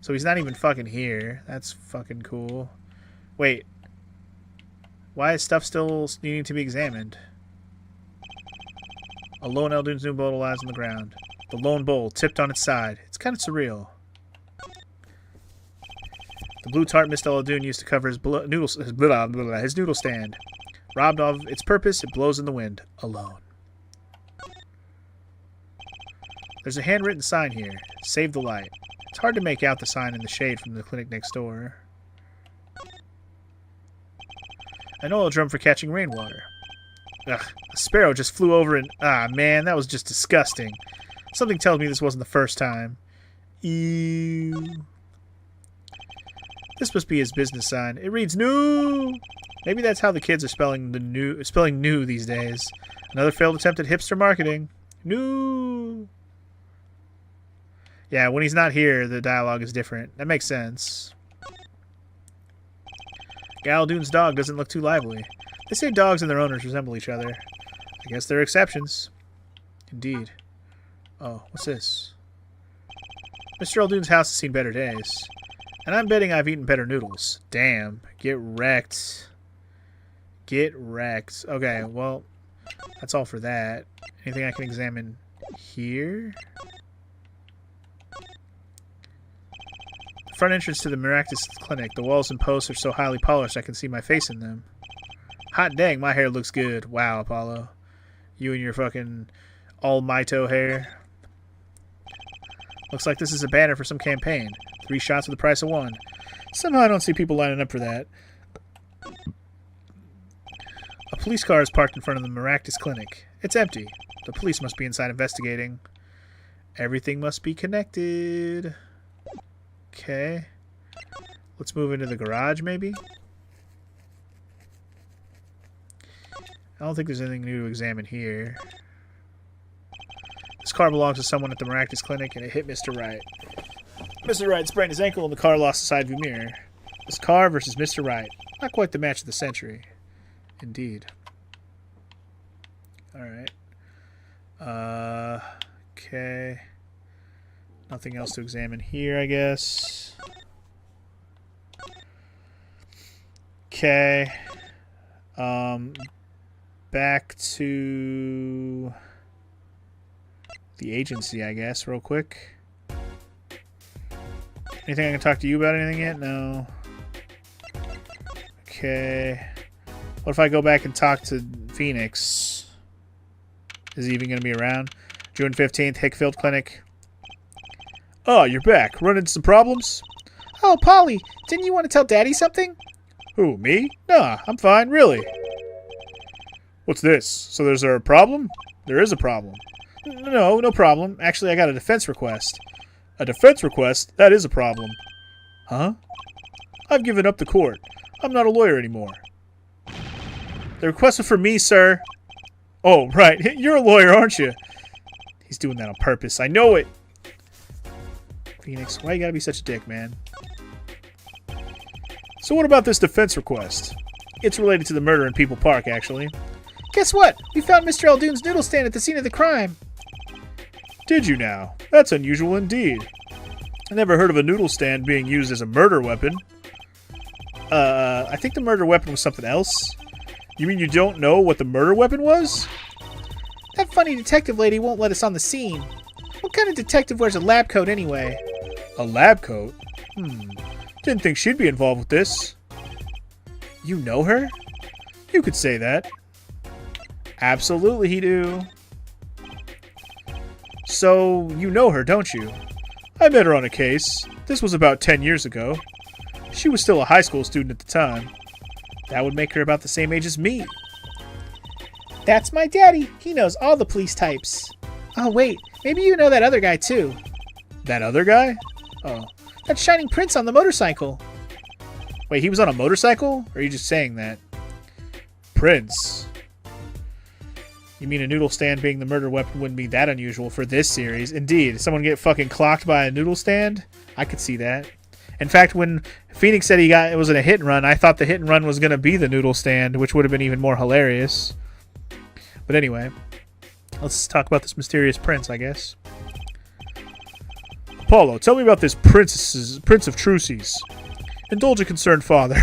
So he's not even fucking here. That's fucking cool. Wait. Why is stuff still needing to be examined? A lone Aldoon's new bowl lies on the ground. The lone bowl tipped on its side. It's kind of surreal. The blue tart Mr. Aldoon used to cover his noodle stand. Robbed of its purpose, it blows in the wind. Alone. There's a handwritten sign here. Save the light. It's hard to make out the sign in the shade from the clinic next door. An oil drum for catching rainwater. Ugh, a sparrow just flew over and... Ah, man, that was just disgusting. Something tells me this wasn't the first time. Ew. This must be his business sign. It reads new. Maybe that's how the kids are spelling new these days. Another failed attempt at hipster marketing. New. Yeah, when he's not here, the dialogue is different. That makes sense. Galdoon's dog doesn't look too lively. They say dogs and their owners resemble each other. I guess there are exceptions. Indeed. Oh, what's this? Mr. Eldoon's house has seen better days. And I'm betting I've eaten better noodles. Damn. Get wrecked. Get wrecked. Okay, well, that's all for that. Anything I can examine here? The front entrance to the Miraculous Clinic. The walls and posts are so highly polished I can see my face in them. Hot dang, my hair looks good. Wow, Apollo. You and your fucking all-mito hair. Looks like this is a banner for some campaign. 3 shots for the price of 1. Somehow I don't see people lining up for that. A police car is parked in front of the Miraculous Clinic. It's empty. The police must be inside investigating. Everything must be connected. Okay. Let's move into the garage, maybe? I don't think there's anything new to examine here. This car belongs to someone at the Miraculous Clinic, and it hit Mr. Wright. Mr. Wright sprained his ankle, and the car lost the side view mirror. This car versus Mr. Wright. Not quite the match of the century. Indeed. Alright. Okay. Nothing else to examine here, I guess. Okay. Back to the agency, I guess, real quick. Anything I can talk to you about? Anything yet? No. Okay. What if I go back and talk to Phoenix? Is he even going to be around? June 15th, Hickfield Clinic. Oh, you're back. Run into some problems? Oh, Polly, didn't you want to tell Daddy something? Who, me? Nah, I'm fine, really. What's this? So there's a problem? There is a problem. No problem. Actually, I got a defense request. A defense request? That is a problem. Huh? I've given up the court. I'm not a lawyer anymore. The request was for me, sir. Oh, right. You're a lawyer, aren't you? He's doing that on purpose. I know it. Phoenix, why you gotta be such a dick, man? So what about this defense request? It's related to the murder in People Park, actually. Guess what? We found Mr. Eldoon's noodle stand at the scene of the crime. Did you now? That's unusual indeed. I never heard of a noodle stand being used as a murder weapon. I think the murder weapon was something else. You mean you don't know what the murder weapon was? That funny detective lady won't let us on the scene. What kind of detective wears a lab coat anyway? A lab coat? Didn't think she'd be involved with this. You know her? You could say that. Absolutely he do. So, you know her, don't you? I met her on a case. This was about 10 years ago. She was still a high school student at the time. That would make her about the same age as me. That's my daddy. He knows all the police types. Oh, wait. Maybe you know that other guy, too. That other guy? Oh. That shining prince on the motorcycle. Wait, he was on a motorcycle? Or are you just saying that? Prince? You mean a noodle stand being the murder weapon wouldn't be that unusual for this series? Indeed. Someone get fucking clocked by a noodle stand? I could see that. In fact, when Phoenix said it was in a hit and run, I thought the hit and run was going to be the noodle stand, which would have been even more hilarious. But anyway, let's talk about this mysterious prince, I guess. Apollo, tell me about this Prince of Trucies. Indulge a concerned father.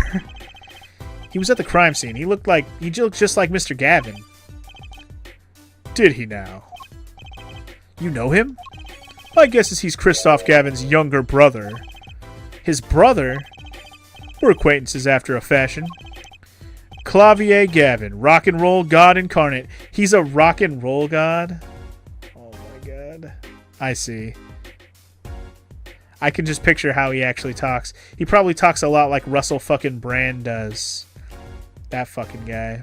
He was at the crime scene. He looked just like Mr. Gavin. Did he now? You know him? My guess is he's Christoph Gavin's younger brother. His brother? We're acquaintances after a fashion. Clavier Gavin, rock and roll god incarnate. He's a rock and roll god? Oh my god. I see. I can just picture how he actually talks. He probably talks a lot like Russell fucking Brand does. That fucking guy.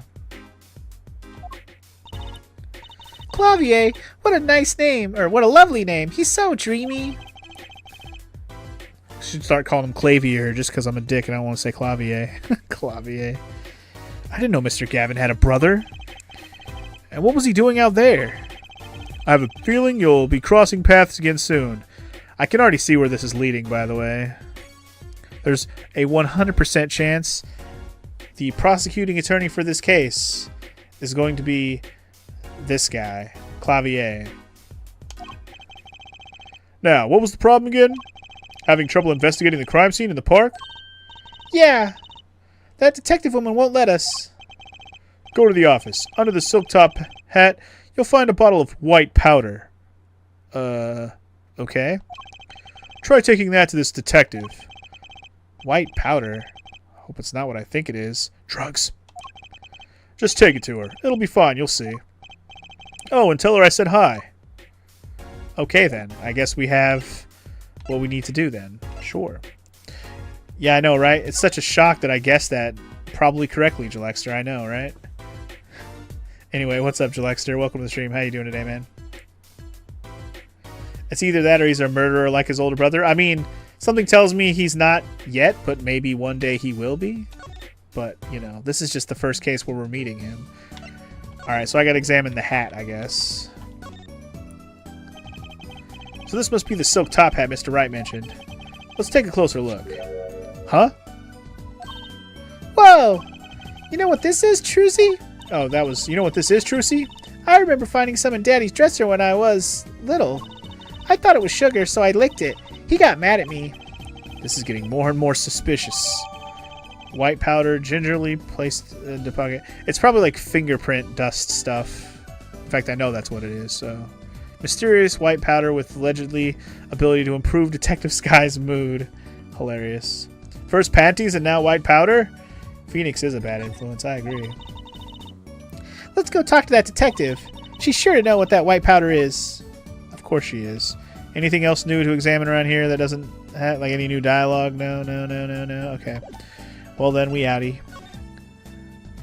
Clavier, what a nice name, or what a lovely name. He's so dreamy. Should start calling him Clavier just because I'm a dick and I don't want to say Clavier. Clavier. I didn't know Mr. Gavin had a brother. And what was he doing out there? I have a feeling you'll be crossing paths again soon. I can already see where this is leading, by the way. There's a 100% chance the prosecuting attorney for this case is going to be this guy, Clavier. Now, what was the problem again? Having trouble investigating the crime scene in the park? Yeah. That detective woman won't let us. Go to the office. Under the silk top hat, you'll find a bottle of white powder. Okay. Try taking that to this detective. White powder? Hope it's not what I think it is. Drugs. Just take it to her. It'll be fine, you'll see. Oh, and tell her I said hi. Okay then. I guess we have what we need to do then. Sure. Yeah, I know, right? It's such a shock that I guessed that probably correctly, Jalexter. I know, right? Anyway, what's up, Jalexter? Welcome to the stream. How you doing today, man? It's either that or he's a murderer like his older brother. I mean, something tells me he's not yet, but maybe one day he will be. But, you know, this is just the first case where we're meeting him. Alright, so I gotta examine the hat, I guess. So this must be the silk top hat Mr. Wright mentioned. Let's take a closer look. Huh? Whoa! You know what this is, Trucy? Oh, that was... You know what this is, Trucy? I remember finding some in Daddy's dresser when I was little. I thought it was sugar, so I licked it. He got mad at me. This is getting more and more suspicious. White powder gingerly placed in the pocket. It's probably like fingerprint dust stuff. In fact, I know that's what it is, so... Mysterious white powder with allegedly ability to improve Detective Sky's mood. Hilarious. First panties and now white powder? Phoenix is a bad influence, I agree. Let's go talk to that detective. She's sure to know what that white powder is. Of course she is. Anything else new to examine around here that doesn't have, like, any new dialogue? No. Okay. Well then, we outie.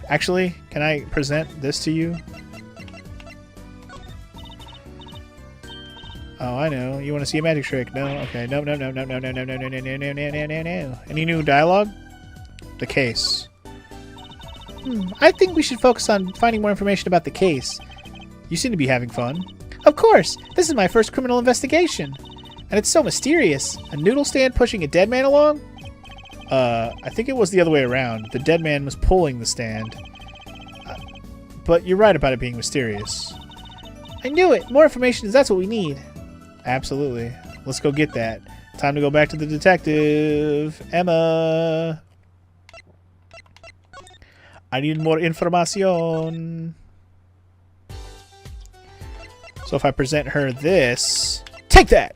Actually, can I present this to you? Oh, I know. You want to see a magic trick? No. Okay. No. Any new dialogue? The case. I think we should focus on finding more information about the case. You seem to be having fun. Of course! This is my first criminal investigation. And it's so mysterious. A noodle stand pushing a dead man along? I think it was the other way around. The dead man was pulling the stand. But you're right about it being mysterious. I knew it! More information is that's what we need. Absolutely. Let's go get that. Time to go back to the detective. Emma! I need more information. So if I present her this... Take that!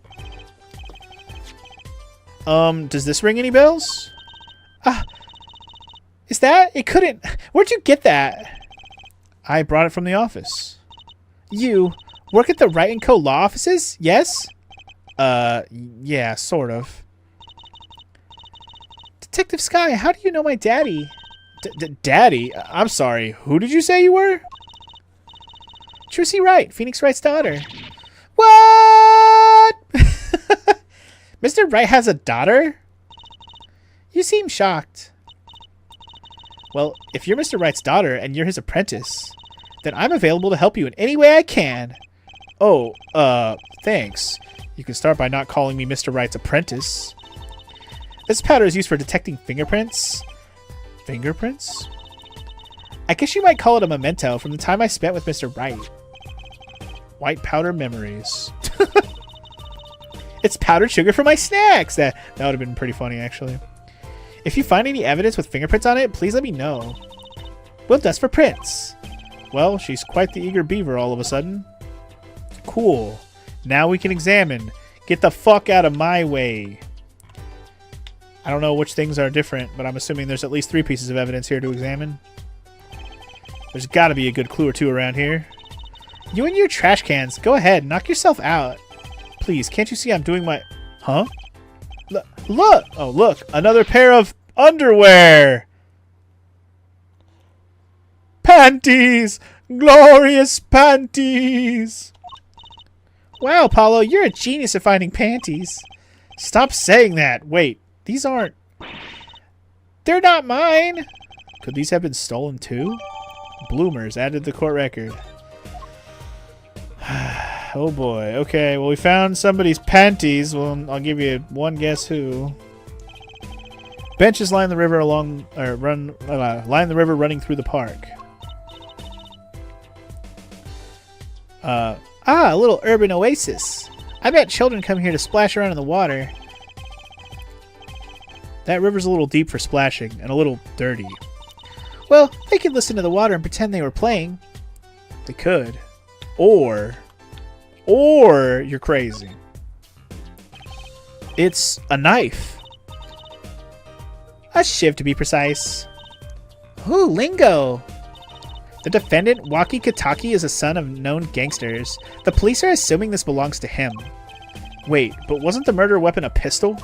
Does this ring any bells? Is that? It couldn't... Where'd you get that? I brought it from the office. You work at the Wright & Co. law offices? Yes? Yeah, sort of. Detective Sky, how do you know my daddy? Daddy? I'm sorry, who did you say you were? Trucy Wright, Phoenix Wright's daughter. What? Mr. Wright has a daughter? You seem shocked. Well, if you're Mr. Wright's daughter and you're his apprentice, then I'm available to help you in any way I can. Oh, thanks. You can start by not calling me Mr. Wright's apprentice. This powder is used for detecting fingerprints. Fingerprints? I guess you might call it a memento from the time I spent with Mr. Wright. White powder memories. It's powdered sugar for my snacks! That would have been pretty funny, actually. If you find any evidence with fingerprints on it, please let me know. We'll dust for prints. Well, she's quite the eager beaver all of a sudden. Cool. Now we can examine. Get the fuck out of my way. I don't know which things are different, but I'm assuming there's at least 3 pieces of evidence here to examine. There's got to be a good clue or two around here. You and your trash cans. Go ahead. Knock yourself out. Please, can't you see I'm doing my... Huh? Look! Oh, look. Another pair of underwear. Panties! Glorious panties! Wow, Paulo, you're a genius at finding panties. Stop saying that. Wait, these aren't... They're not mine. Could these have been stolen too? Bloomers added to the court record. Oh boy. Okay, well we found somebody's panties. Well, I'll give you one guess who. Benches line the river along, or line the river running through the park. A little urban oasis. I bet children come here to splash around in the water. That river's a little deep for splashing, and a little dirty. Well, they could listen to the water and pretend they were playing. They could. Or you're crazy. It's a knife. A shiv, to be precise. Ooh, lingo. The defendant, Waki Kitaki, is a son of known gangsters. The police are assuming this belongs to him. Wait, but wasn't the murder weapon a pistol?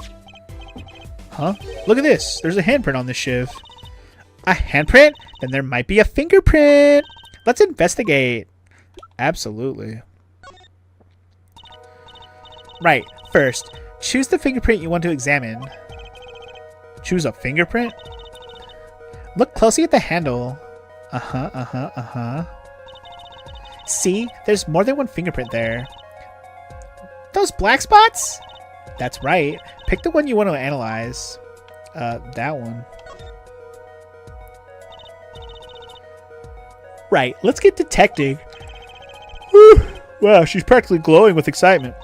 Huh? Look at this. There's a handprint on this shiv. A handprint? Then there might be a fingerprint. Let's investigate. Absolutely. Right. First, choose the fingerprint you want to examine. Choose a fingerprint? Look closely at the handle. See? There's more than one fingerprint there. Those black spots? That's right. Pick the one you want to analyze. That one. Right, let's get detecting. Whew. Wow, she's practically glowing with excitement.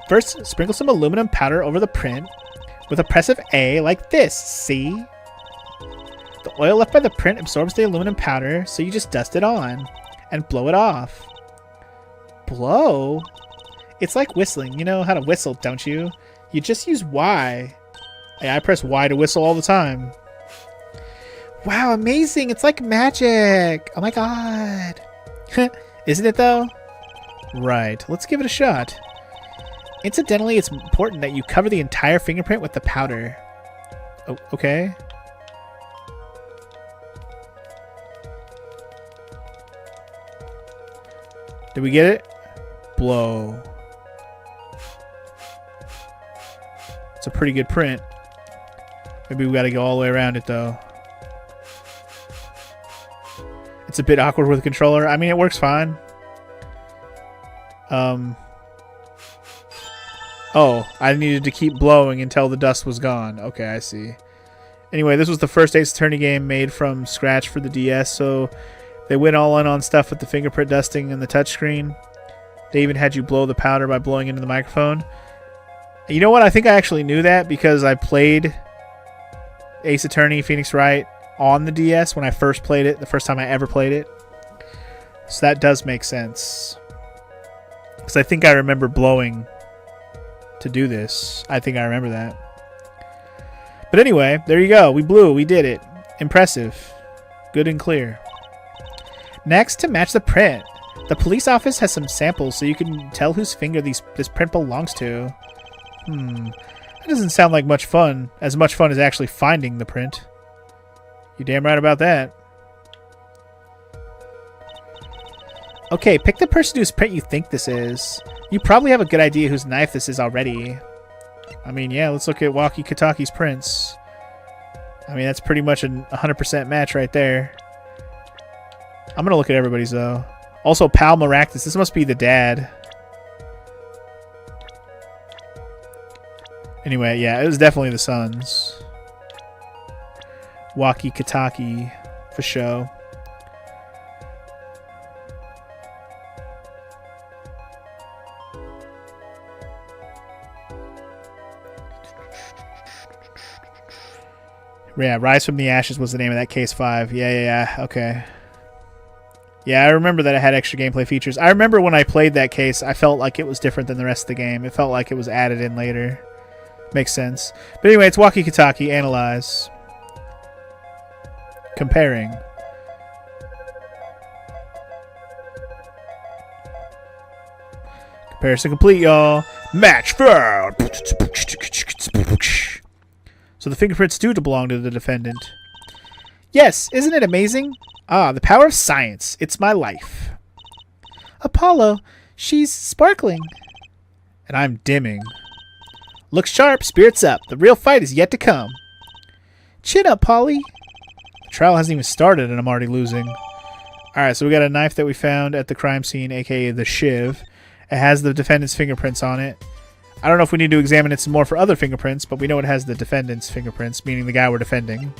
First, sprinkle some aluminum powder over the print with a press of A like this, see? The oil left by the print absorbs the aluminum powder, so you just dust it on and blow it off. Blow? It's like whistling. You know how to whistle, don't you? You just use Y. I press Y to whistle all the time. Wow, amazing! It's like magic! Oh my god! Isn't it though? Right, let's give it a shot. Incidentally, it's important that you cover the entire fingerprint with the powder. Oh, okay. Did we get it? Blow. It's a pretty good print. Maybe we gotta go all the way around it though. It's a bit awkward with the controller. I mean, it works fine. Oh, I needed to keep blowing until the dust was gone. Okay, I see. Anyway, this was the first Ace Attorney game made from scratch for the DS, so they went all in on stuff with the fingerprint dusting and the touchscreen. They even had you blow the powder by blowing into the microphone. And you know what? I think I actually knew that because I played Ace Attorney Phoenix Wright on the DS when I first played it, the first time I ever played it. So that does make sense. Because I think I remember blowing to do this. I think I remember that. But anyway, there you go. We blew. We did it. Impressive. Good and clear. Next, to match the print. The police office has some samples so you can tell whose finger this print belongs to. That doesn't sound like much fun. As much fun as actually finding the print. You're damn right about that. Okay, pick the person whose print you think this is. You probably have a good idea whose knife this is already. I mean, yeah, let's look at Waki Kataki's prints. I mean, that's pretty much a 100% match right there. I'm going to look at everybody's, though. Also, Pal Maractus. This must be the dad. Anyway, yeah, it was definitely the sons. Waki Kataki, for show. Yeah, Rise from the Ashes was the name of that Case 5. Yeah, okay. Yeah, I remember that it had extra gameplay features. I remember when I played that case, I felt like it was different than the rest of the game. It felt like it was added in later. Makes sense. But anyway, it's Waki Kataki. Analyze. Comparing. Comparison complete, y'all. Match found. So the fingerprints do belong to the defendant. Yes, isn't it amazing? Ah, the power of science. It's my life. Apollo, she's sparkling. And I'm dimming. Look sharp, spirits up. The real fight is yet to come. Chin up, Polly. The trial hasn't even started and I'm already losing. Alright, so we got a knife that we found at the crime scene, aka the shiv. It has the defendant's fingerprints on it. I don't know if we need to examine it some more for other fingerprints, but we know it has the defendant's fingerprints, meaning the guy we're defending.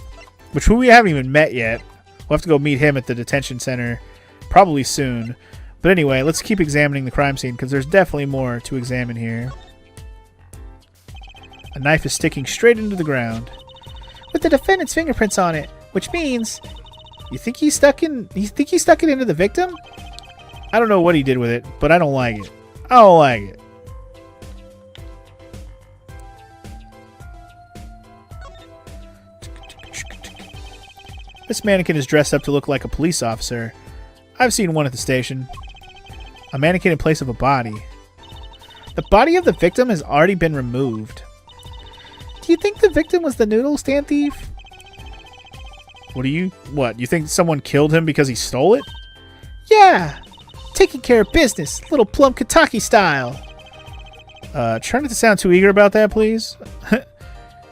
Which we haven't even met yet. We'll have to go meet him at the detention center probably soon. But anyway, let's keep examining the crime scene because there's definitely more to examine here. A knife is sticking straight into the ground. With the defendant's fingerprints on it, which means you think he stuck it into the victim? I don't know what he did with it, but I don't like it. I don't like it. This mannequin is dressed up to look like a police officer. I've seen one at the station. A mannequin in place of a body. The body of the victim has already been removed. Do you think the victim was the noodle stand thief? What? You think someone killed him because he stole it? Yeah! Taking care of business, little plum Kentucky style. Try not to sound too eager about that, please.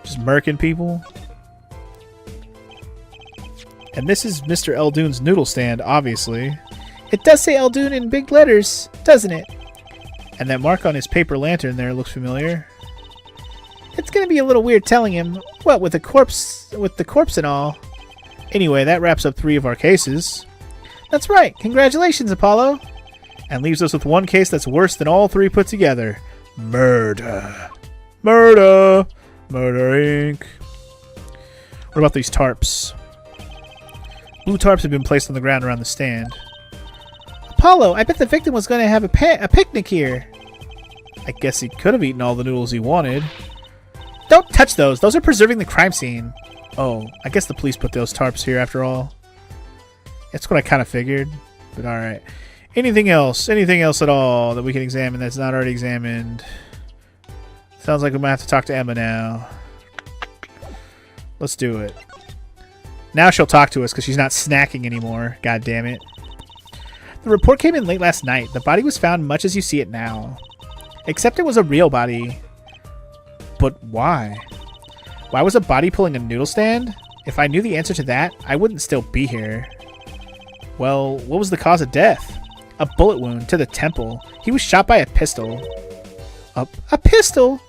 Just murking people. And this is Mr. Eldoon's noodle stand, obviously. It does say Eldoon in big letters, doesn't it? And that mark on his paper lantern there looks familiar. It's gonna be a little weird telling him, what, with the corpse and all. Anyway, that wraps up 3 of our cases. That's right. Congratulations, Apollo. And leaves us with one case that's worse than all 3 put together. Murder. Murder. Murder, Inc. What about these tarps? Blue tarps have been placed on the ground around the stand. Apollo, I bet the victim was going to have a picnic here. I guess he could have eaten all the noodles he wanted. Don't touch those. Those are preserving the crime scene. Oh, I guess the police put those tarps here after all. That's what I kind of figured. But alright. Anything else? Anything else at all that we can examine that's not already examined? Sounds like we might have to talk to Emma now. Let's do it. Now she'll talk to us because she's not snacking anymore. God damn it. The report came in late last night. The body was found much as you see it now. Except it was a real body. But why? Why was a body pulling a noodle stand? If I knew the answer to that, I wouldn't still be here. Well, what was the cause of death? A bullet wound to the temple. He was shot by a pistol. A pistol?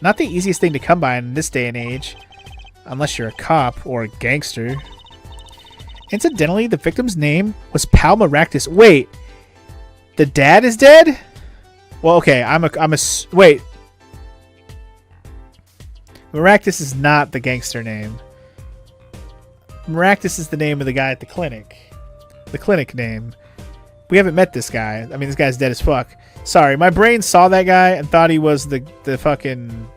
Not the easiest thing to come by in this day and age. Unless you're a cop or a gangster. Incidentally, the victim's name was Pal Maractus. Wait, the dad is dead? Well, okay, wait. Maractus is not the gangster name. Maractus is the name of the guy at the clinic. The clinic name. We haven't met this guy. I mean, this guy's dead as fuck. Sorry, my brain saw that guy and thought he was the fucking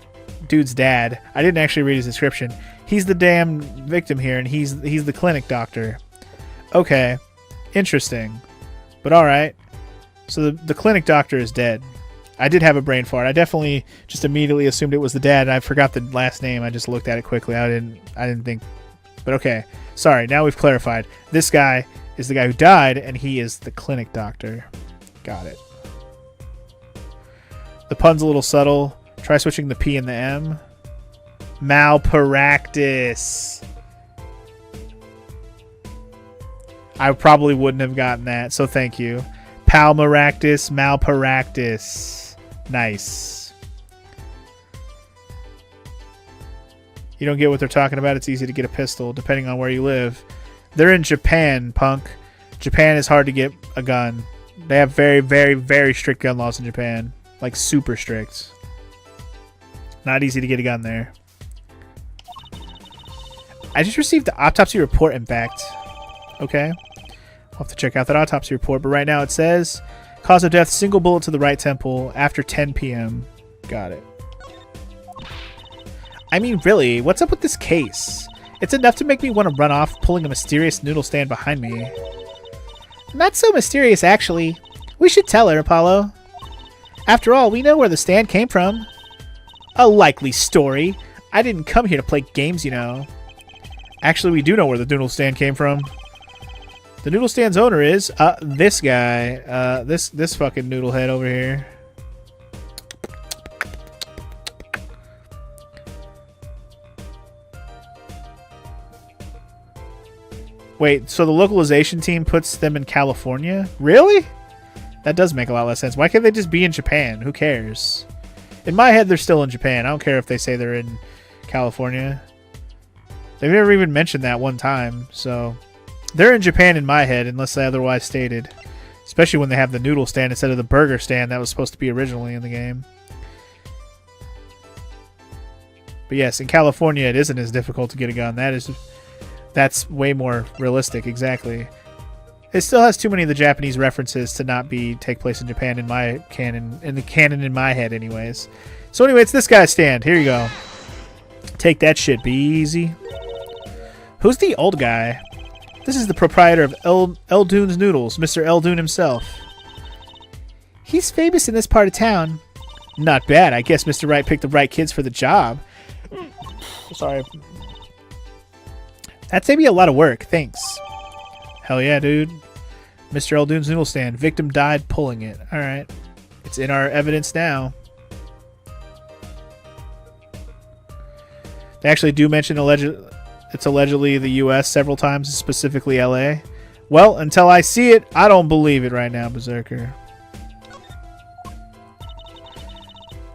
dude's dad. I didn't actually read his description. He's the damn victim here, and he's the clinic doctor. Okay, interesting, but all right. So the clinic doctor is dead. I did have a brain fart. I definitely just immediately assumed it was the dad, and I forgot the last name. I just looked at it quickly. I didn't think. But okay, sorry. Now we've clarified. This guy is the guy who died, and he is the clinic doctor. Got it. The pun's a little subtle. Try switching the P and the M. Malpractice. I probably wouldn't have gotten that, so thank you. Palmaractus, malpractice. Nice. You don't get what they're talking about? It's easy to get a pistol, depending on where you live. They're in Japan, punk. Japan is hard to get a gun. They have very, very, very strict gun laws in Japan. Like, super strict. Not easy to get a gun there. I just received the autopsy report and backed. Okay. I'll have to check out that autopsy report, but right now it says cause of death, single bullet to the right temple after 10 p.m. Got it. I mean, really, what's up with this case? It's enough to make me want to run off, pulling a mysterious noodle stand behind me. Not so mysterious, actually. We should tell her, Apollo. After all, we know where the stand came from. A likely story. I didn't come here to play games, you know. Actually, we do know where the noodle stand came from. The noodle stand's owner is this guy. This fucking noodle head over here. Wait, so the localization team puts them in California? Really? That does make a lot less sense. Why can't they just be in Japan? Who cares? In my head, they're still in Japan. I don't care if they say they're in California. They've never even mentioned that one time, so... They're in Japan in my head, unless they otherwise stated. Especially when they have the noodle stand instead of the burger stand that was supposed to be originally in the game. But yes, in California, it isn't as difficult to get a gun. That's way more realistic, exactly. It still has too many of the Japanese references to not take place in Japan in my canon, in the canon in my head anyways. So anyway, it's this guy's stand. Here you go. Take that shit, be easy. Who's the old guy? This is the proprietor of Eldoon's Noodles, Mr. Eldoon himself. He's famous in this part of town. Not bad. I guess Mr. Wright picked the right kids for the job. Sorry. That saved me a lot of work. Thanks. Hell yeah, dude. Mr. Eldoon's noodle stand. Victim died pulling it. Alright. It's in our evidence now. They actually do mention it's allegedly the U.S. several times, specifically L.A. Well, until I see it, I don't believe it right now, Berserker.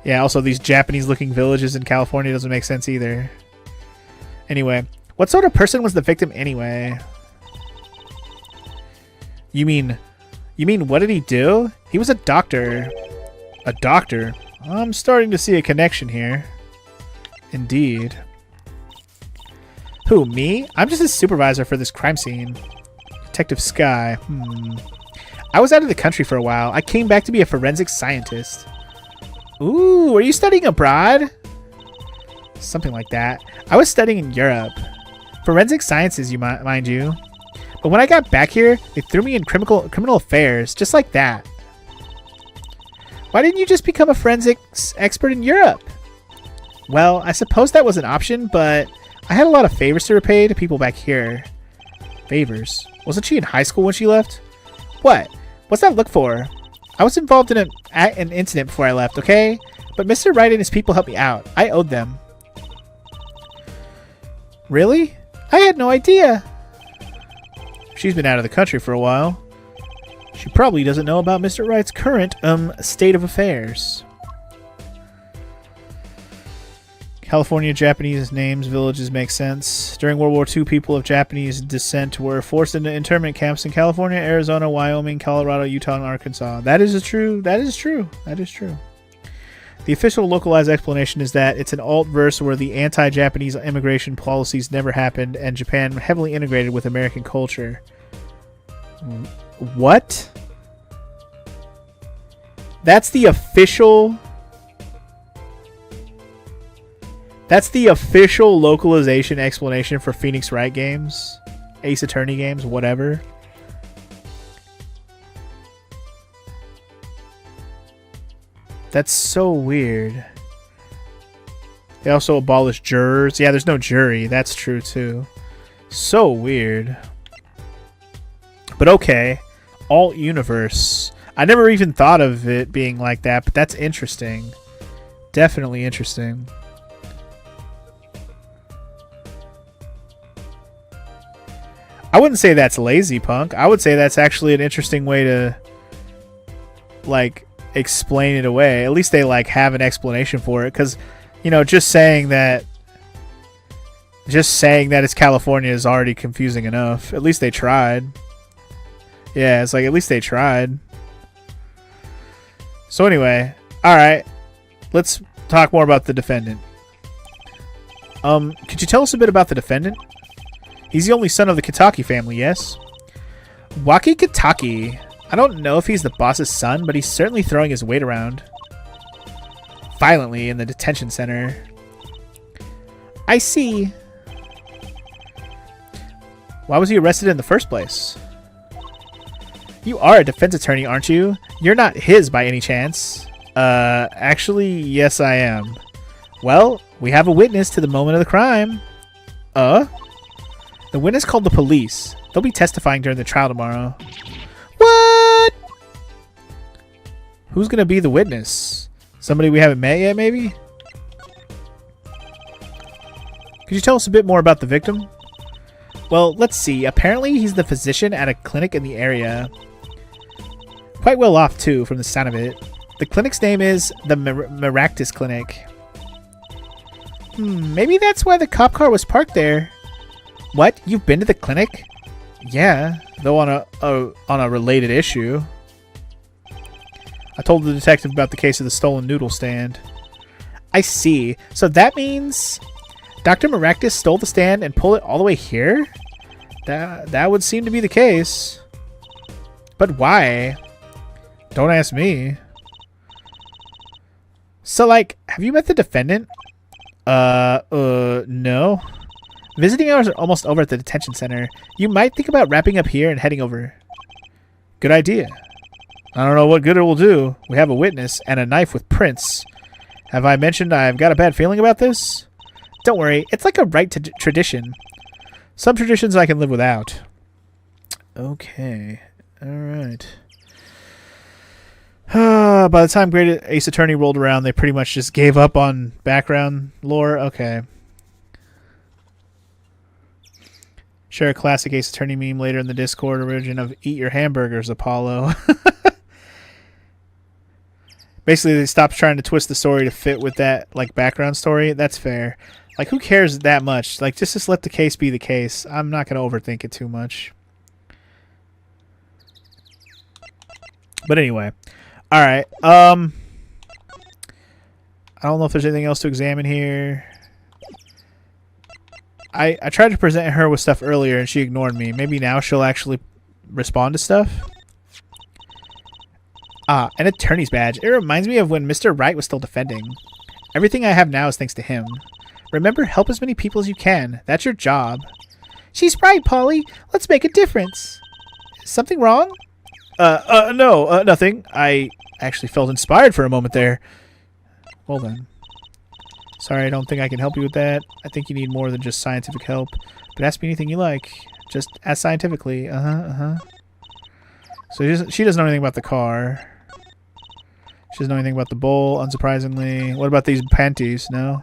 Yeah, also these Japanese-looking villages in California doesn't make sense either. Anyway, what sort of person was the victim anyway? You mean what did he do? He was a doctor. A doctor? I'm starting to see a connection here. Indeed. Who, me? I'm just a supervisor for this crime scene. Detective Sky. I was out of the country for a while. I came back to be a forensic scientist. Ooh, are you studying abroad? Something like that. I was studying in Europe. Forensic sciences, mind you. But when I got back here, they threw me in criminal affairs, just like that. Why didn't you just become a forensics expert in Europe? Well, I suppose that was an option, but I had a lot of favors to repay to people back here. Favors? Wasn't she in high school when she left? What? What's that look for? I was involved in an incident before I left, okay? But Mr. Wright and his people helped me out. I owed them. Really? I had no idea. She's been out of the country for a while. She probably doesn't know about Mr. Wright's current, state of affairs. California Japanese names, villages make sense. During World War II, people of Japanese descent were forced into internment camps in California, Arizona, Wyoming, Colorado, Utah, and Arkansas. That is true. That is true. That is true. The official localized explanation is that it's an alt-verse where the anti-Japanese immigration policies never happened and Japan heavily integrated with American culture. What? That's the official... That's the official localization explanation for Phoenix Wright games. Ace Attorney games, whatever. That's so weird. They also abolished jurors. Yeah, there's no jury. That's true, too. So weird. But okay. Alt universe. I never even thought of it being like that, but that's interesting. Definitely interesting. I wouldn't say that's lazy, punk. I would say that's actually an interesting way to, like, explain it away. At least they, like, have an explanation for it. Because, you know, just saying that it's California is already confusing enough. At least they tried. Yeah, it's like, at least they tried. So anyway, alright. Let's talk more about the defendant. Could you tell us a bit about the defendant? He's the only son of the Kitaki family, yes? Waki Kitaki. I don't know if he's the boss's son, but he's certainly throwing his weight around. Violently in the detention center. I see. Why was he arrested in the first place? You are a defense attorney, aren't you? You're not his by any chance. Actually, yes, I am. Well, we have a witness to the moment of the crime. The witness called the police. They'll be testifying during the trial tomorrow. What? Who's gonna be the witness? Somebody we haven't met yet, maybe? Could you tell us a bit more about the victim? Well, let's see. Apparently, he's the physician at a clinic in the area. Quite well off, too, from the sound of it. The clinic's name is the Maractus Clinic. Maybe that's why the cop car was parked there. What? You've been to the clinic? Yeah, though on a related issue. I told the detective about the case of the stolen noodle stand. I see. So that means Dr. Maractus stole the stand and pulled it all the way here? That would seem to be the case. But why? Don't ask me. So, like, have you met the defendant? No. Visiting hours are almost over at the detention center. You might think about wrapping up here and heading over. Good idea. I don't know what good it will do. We have a witness and a knife with prints. Have I mentioned I've got a bad feeling about this? Don't worry. It's like a right to tradition. Some traditions I can live without. Okay. Alright. By the time Great Ace Attorney rolled around, they pretty much just gave up on background lore. Okay. Share a classic Ace Attorney meme later in the Discord origin of Eat Your Hamburgers, Apollo. Basically, they stopped trying to twist the story to fit with that like background story. That's fair. Like, who cares that much? Like, just let the case be the case. I'm not going to overthink it too much. But anyway. Alright. I don't know if there's anything else to examine here. I tried to present her with stuff earlier and she ignored me. Maybe now she'll actually respond to stuff. Ah, an attorney's badge. It reminds me of when Mr. Wright was still defending. Everything I have now is thanks to him. Remember, help as many people as you can. That's your job. She's right, Polly. Let's make a difference. Is something wrong? No, nothing. I actually felt inspired for a moment there. Well then. Sorry, I don't think I can help you with that. I think you need more than just scientific help. But ask me anything you like. Just ask scientifically. So she doesn't know anything about the car. She doesn't know anything about the bowl, unsurprisingly. What about these panties? No.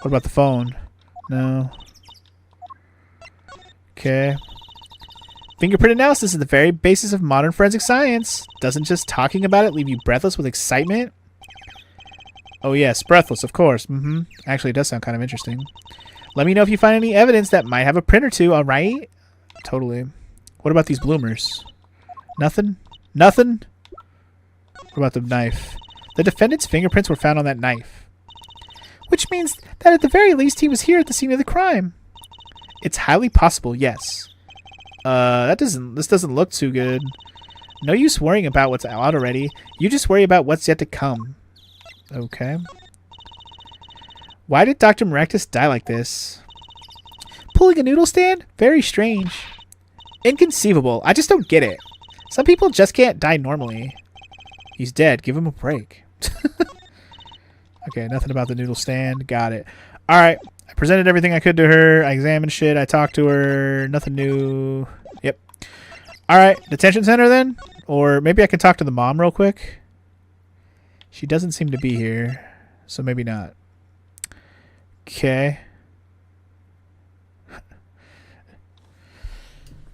What about the phone? No. Okay. Fingerprint analysis is the very basis of modern forensic science. Doesn't just talking about it leave you breathless with excitement? Oh yes, breathless, of course. Actually, it does sound kind of interesting. Let me know if you find any evidence that might have a print or two, alright? Totally. What about these bloomers? Nothing? Nothing? What about the knife? The defendant's fingerprints were found on that knife. Which means that at the very least he was here at the scene of the crime. It's highly possible, yes. This doesn't look too good. No use worrying about what's out already. You just worry about what's yet to come. Okay. Why did Dr. Maractus die like this? Pulling a noodle stand? Very strange. Inconceivable. I just don't get it. Some people just can't die normally. He's dead. Give him a break. Okay, nothing about the noodle stand. Got it. Alright. I presented everything I could to her. I examined shit. I talked to her. Nothing new. Yep. Alright. Detention center then? Or maybe I can talk to the mom real quick. She doesn't seem to be here. So maybe not. Okay.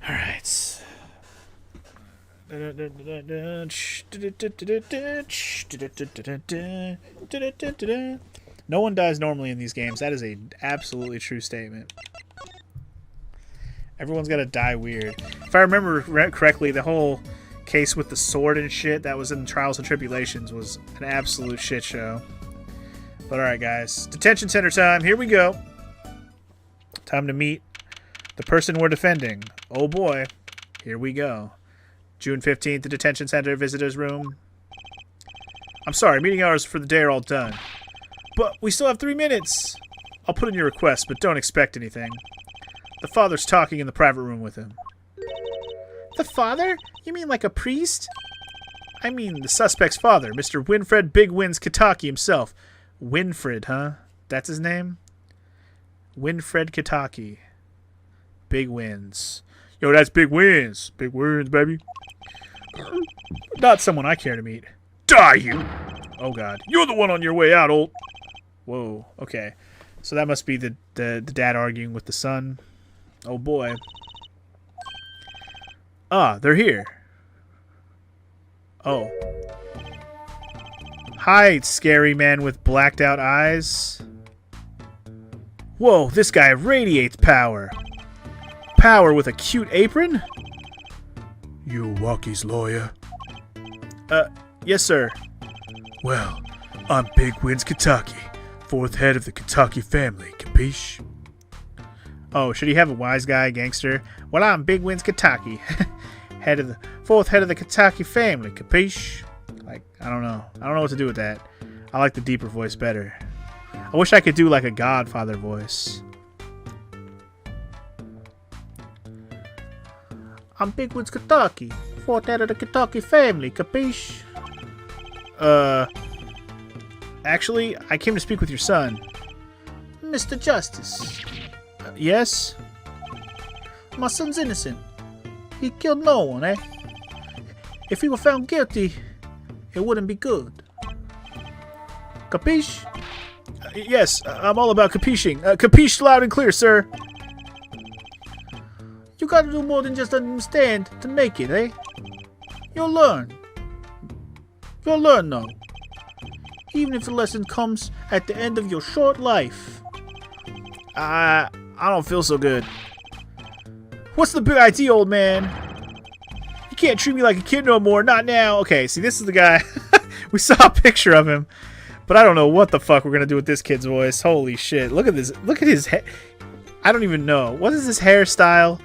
Alright. No one dies normally in these games. That is a absolutely true statement. Everyone's got to die weird. If I remember correctly, the whole case with the sword and shit that was in Trials and Tribulations was an absolute shit show. But alright guys, detention center time. Here we go. Time to meet the person we're defending. Oh boy. Here we go. June 15th, the detention center visitor's room. I'm sorry, meeting hours for the day are all done. But we still have 3 minutes. I'll put in your request, but don't expect anything. The father's talking in the private room with him. The father? You mean like a priest? I mean the suspect's father, Mr. Winfred Big Wins Kitaki himself. Winfred, huh? That's his name? Winfred Kitaki. Big Wins. Yo, that's Big Wins. Big Wins, baby. Not someone I care to meet. Die, you! Oh, God. You're the one on your way out, old... Whoa, okay. So that must be the dad arguing with the son. Oh, boy. Ah, they're here. Oh. Hi, scary man with blacked out eyes. Whoa, this guy radiates power. Power with a cute apron? You Waukie's lawyer? Yes, sir. Well, I'm Big Wins Kitaki, fourth head of the Kitaki family, capiche? Oh, should he have a wise guy gangster? Well, I'm Big Wins Kitaki. Fourth head of the Kitaki family, capiche? Like, I don't know. I don't know what to do with that. I like the deeper voice better. I wish I could do like a Godfather voice. I'm Big Wins Kitaki, fourth head of the Kitaki family, capiche? Actually, I came to speak with your son. Mr. Justice. Yes? My son's innocent. He killed no one, eh? If he were found guilty, it wouldn't be good. Capiche? Yes, I'm all about capiching. Capiche loud and clear, sir. You gotta do more than just understand to make it, eh? You'll learn. You'll learn, though. Even if the lesson comes at the end of your short life. I don't feel so good. What's the big idea, old man? You can't treat me like a kid no more, not now. Okay, see, this is the guy. We saw a picture of him. But I don't know what the fuck we're gonna do with this kid's voice. Holy shit. Look at this. Look at his head. I don't even know. What is this hairstyle?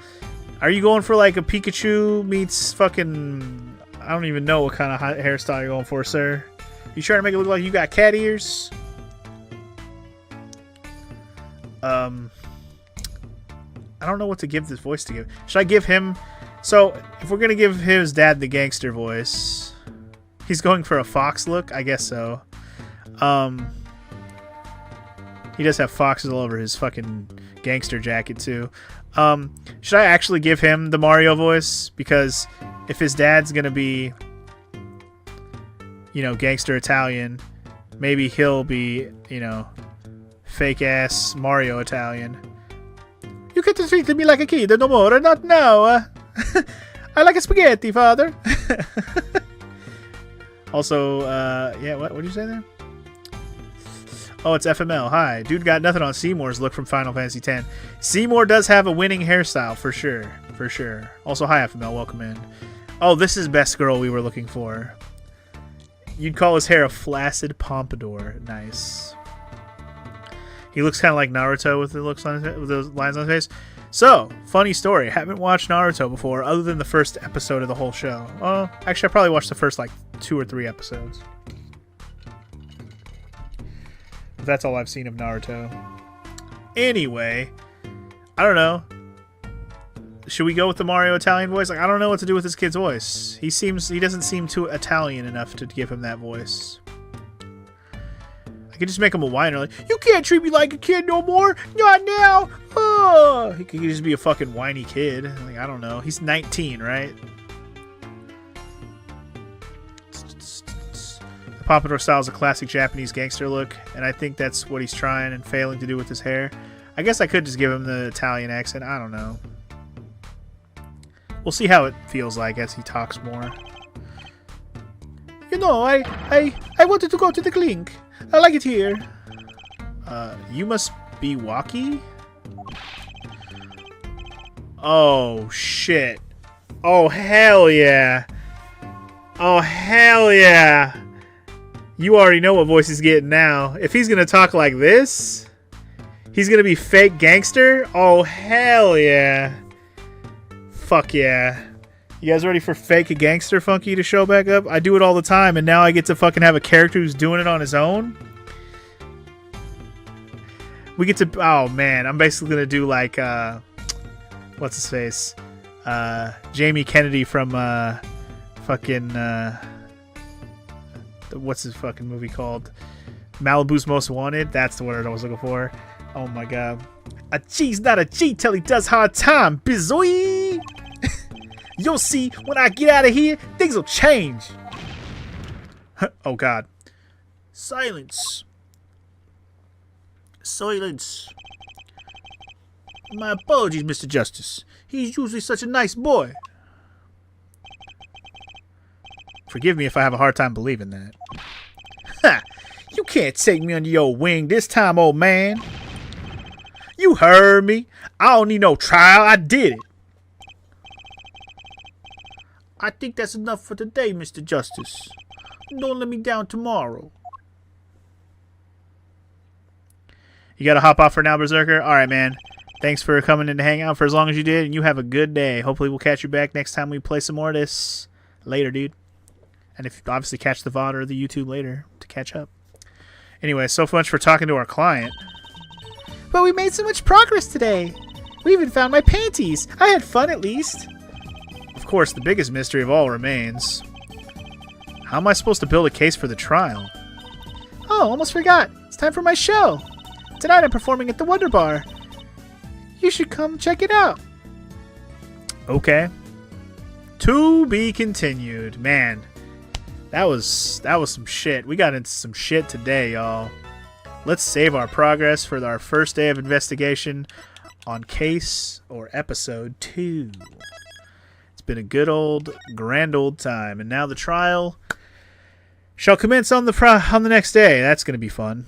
Are you going for like a Pikachu meets fucking... I don't even know what kind of hairstyle you're going for, sir. You trying to make it look like you got cat ears? I don't know what to give this voice to give. Should I give him... So, if we're gonna give his dad the gangster voice... He's going for a fox look? I guess so. He does have foxes all over his fucking gangster jacket too. Should I actually give him the Mario voice? Because if his dad's gonna be, you know, gangster Italian, maybe he'll be, you know, fake ass Mario Italian. You can't treat me like a kid no more, not now. I like a spaghetti, father. Also, yeah, what did you say there? Oh, it's FML. Hi. Dude got nothing on Seymour's look from Final Fantasy X. Seymour does have a winning hairstyle, for sure. For sure. Also, hi, FML. Welcome in. Oh, this is best girl we were looking for. You'd call his hair a flaccid pompadour. Nice. He looks kind of like Naruto with the looks on his, with those lines on his face. So, funny story. Haven't watched Naruto before, other than the first episode of the whole show. Oh, actually, I probably watched the first, like, 2 or 3 episodes. But that's all I've seen of Naruto. Anyway, I don't know. Should we go with the Mario Italian voice? Like, I don't know what to do with this kid's voice. He doesn't seem too Italian enough to give him that voice. I could just make him a whiner, like, you can't treat me like a kid no more, not now. Oh. He could just be a fucking whiny kid. Like, I don't know. He's 19, right? The pompadour style is a classic Japanese gangster look, and I think that's what he's trying and failing to do with his hair. I guess I could just give him the Italian accent. I don't know. We'll see how it feels like as he talks more. You know, I wanted to go to the clink. I like it here. You must be Waukie? Oh, shit. Oh, hell yeah. Oh, hell yeah. You already know what voice he's getting now. If he's gonna talk like this, he's gonna be fake gangster? Oh, hell yeah. Fuck yeah. You guys ready for fake gangster Funky to show back up? I do it all the time, and now I get to fucking have a character who's doing it on his own? We get to... Oh, man. I'm basically going to do, like, what's his face? Jamie Kennedy from, fucking, what's his fucking movie called? Malibu's Most Wanted. That's the word I was looking for. Oh my god. A G's not a G till he does hard time, bizoy. You'll see when I get out of here, things will change. Oh god. Silence. Silence. My apologies, Mr. Justice. He's usually such a nice boy. Forgive me if I have a hard time believing that. Ha! You can't take me under your wing this time, old man. You heard me. I don't need no trial. I did it. I think that's enough for today, Mr. Justice. Don't let me down tomorrow. You gotta hop off for now, Berserker? Alright, man. Thanks for coming in to hang out for as long as you did, and you have a good day. Hopefully we'll catch you back next time we play some more of this. Later, dude. And if obviously catch the VOD or the YouTube later to catch up. Anyway, so much for talking to our client. But we made so much progress today. We even found my panties. I had fun at least. Of course, the biggest mystery of all remains. How am I supposed to build a case for the trial? Oh, almost forgot. It's time for my show. Tonight I'm performing at the Wonder Bar. You should come check it out. Okay. To be continued. Man, that was some shit. We got into some shit today, y'all. Let's save our progress for our first day of investigation on case or episode 2. It's been a good old, grand old time, and now the trial shall commence on the next day. That's going to be fun.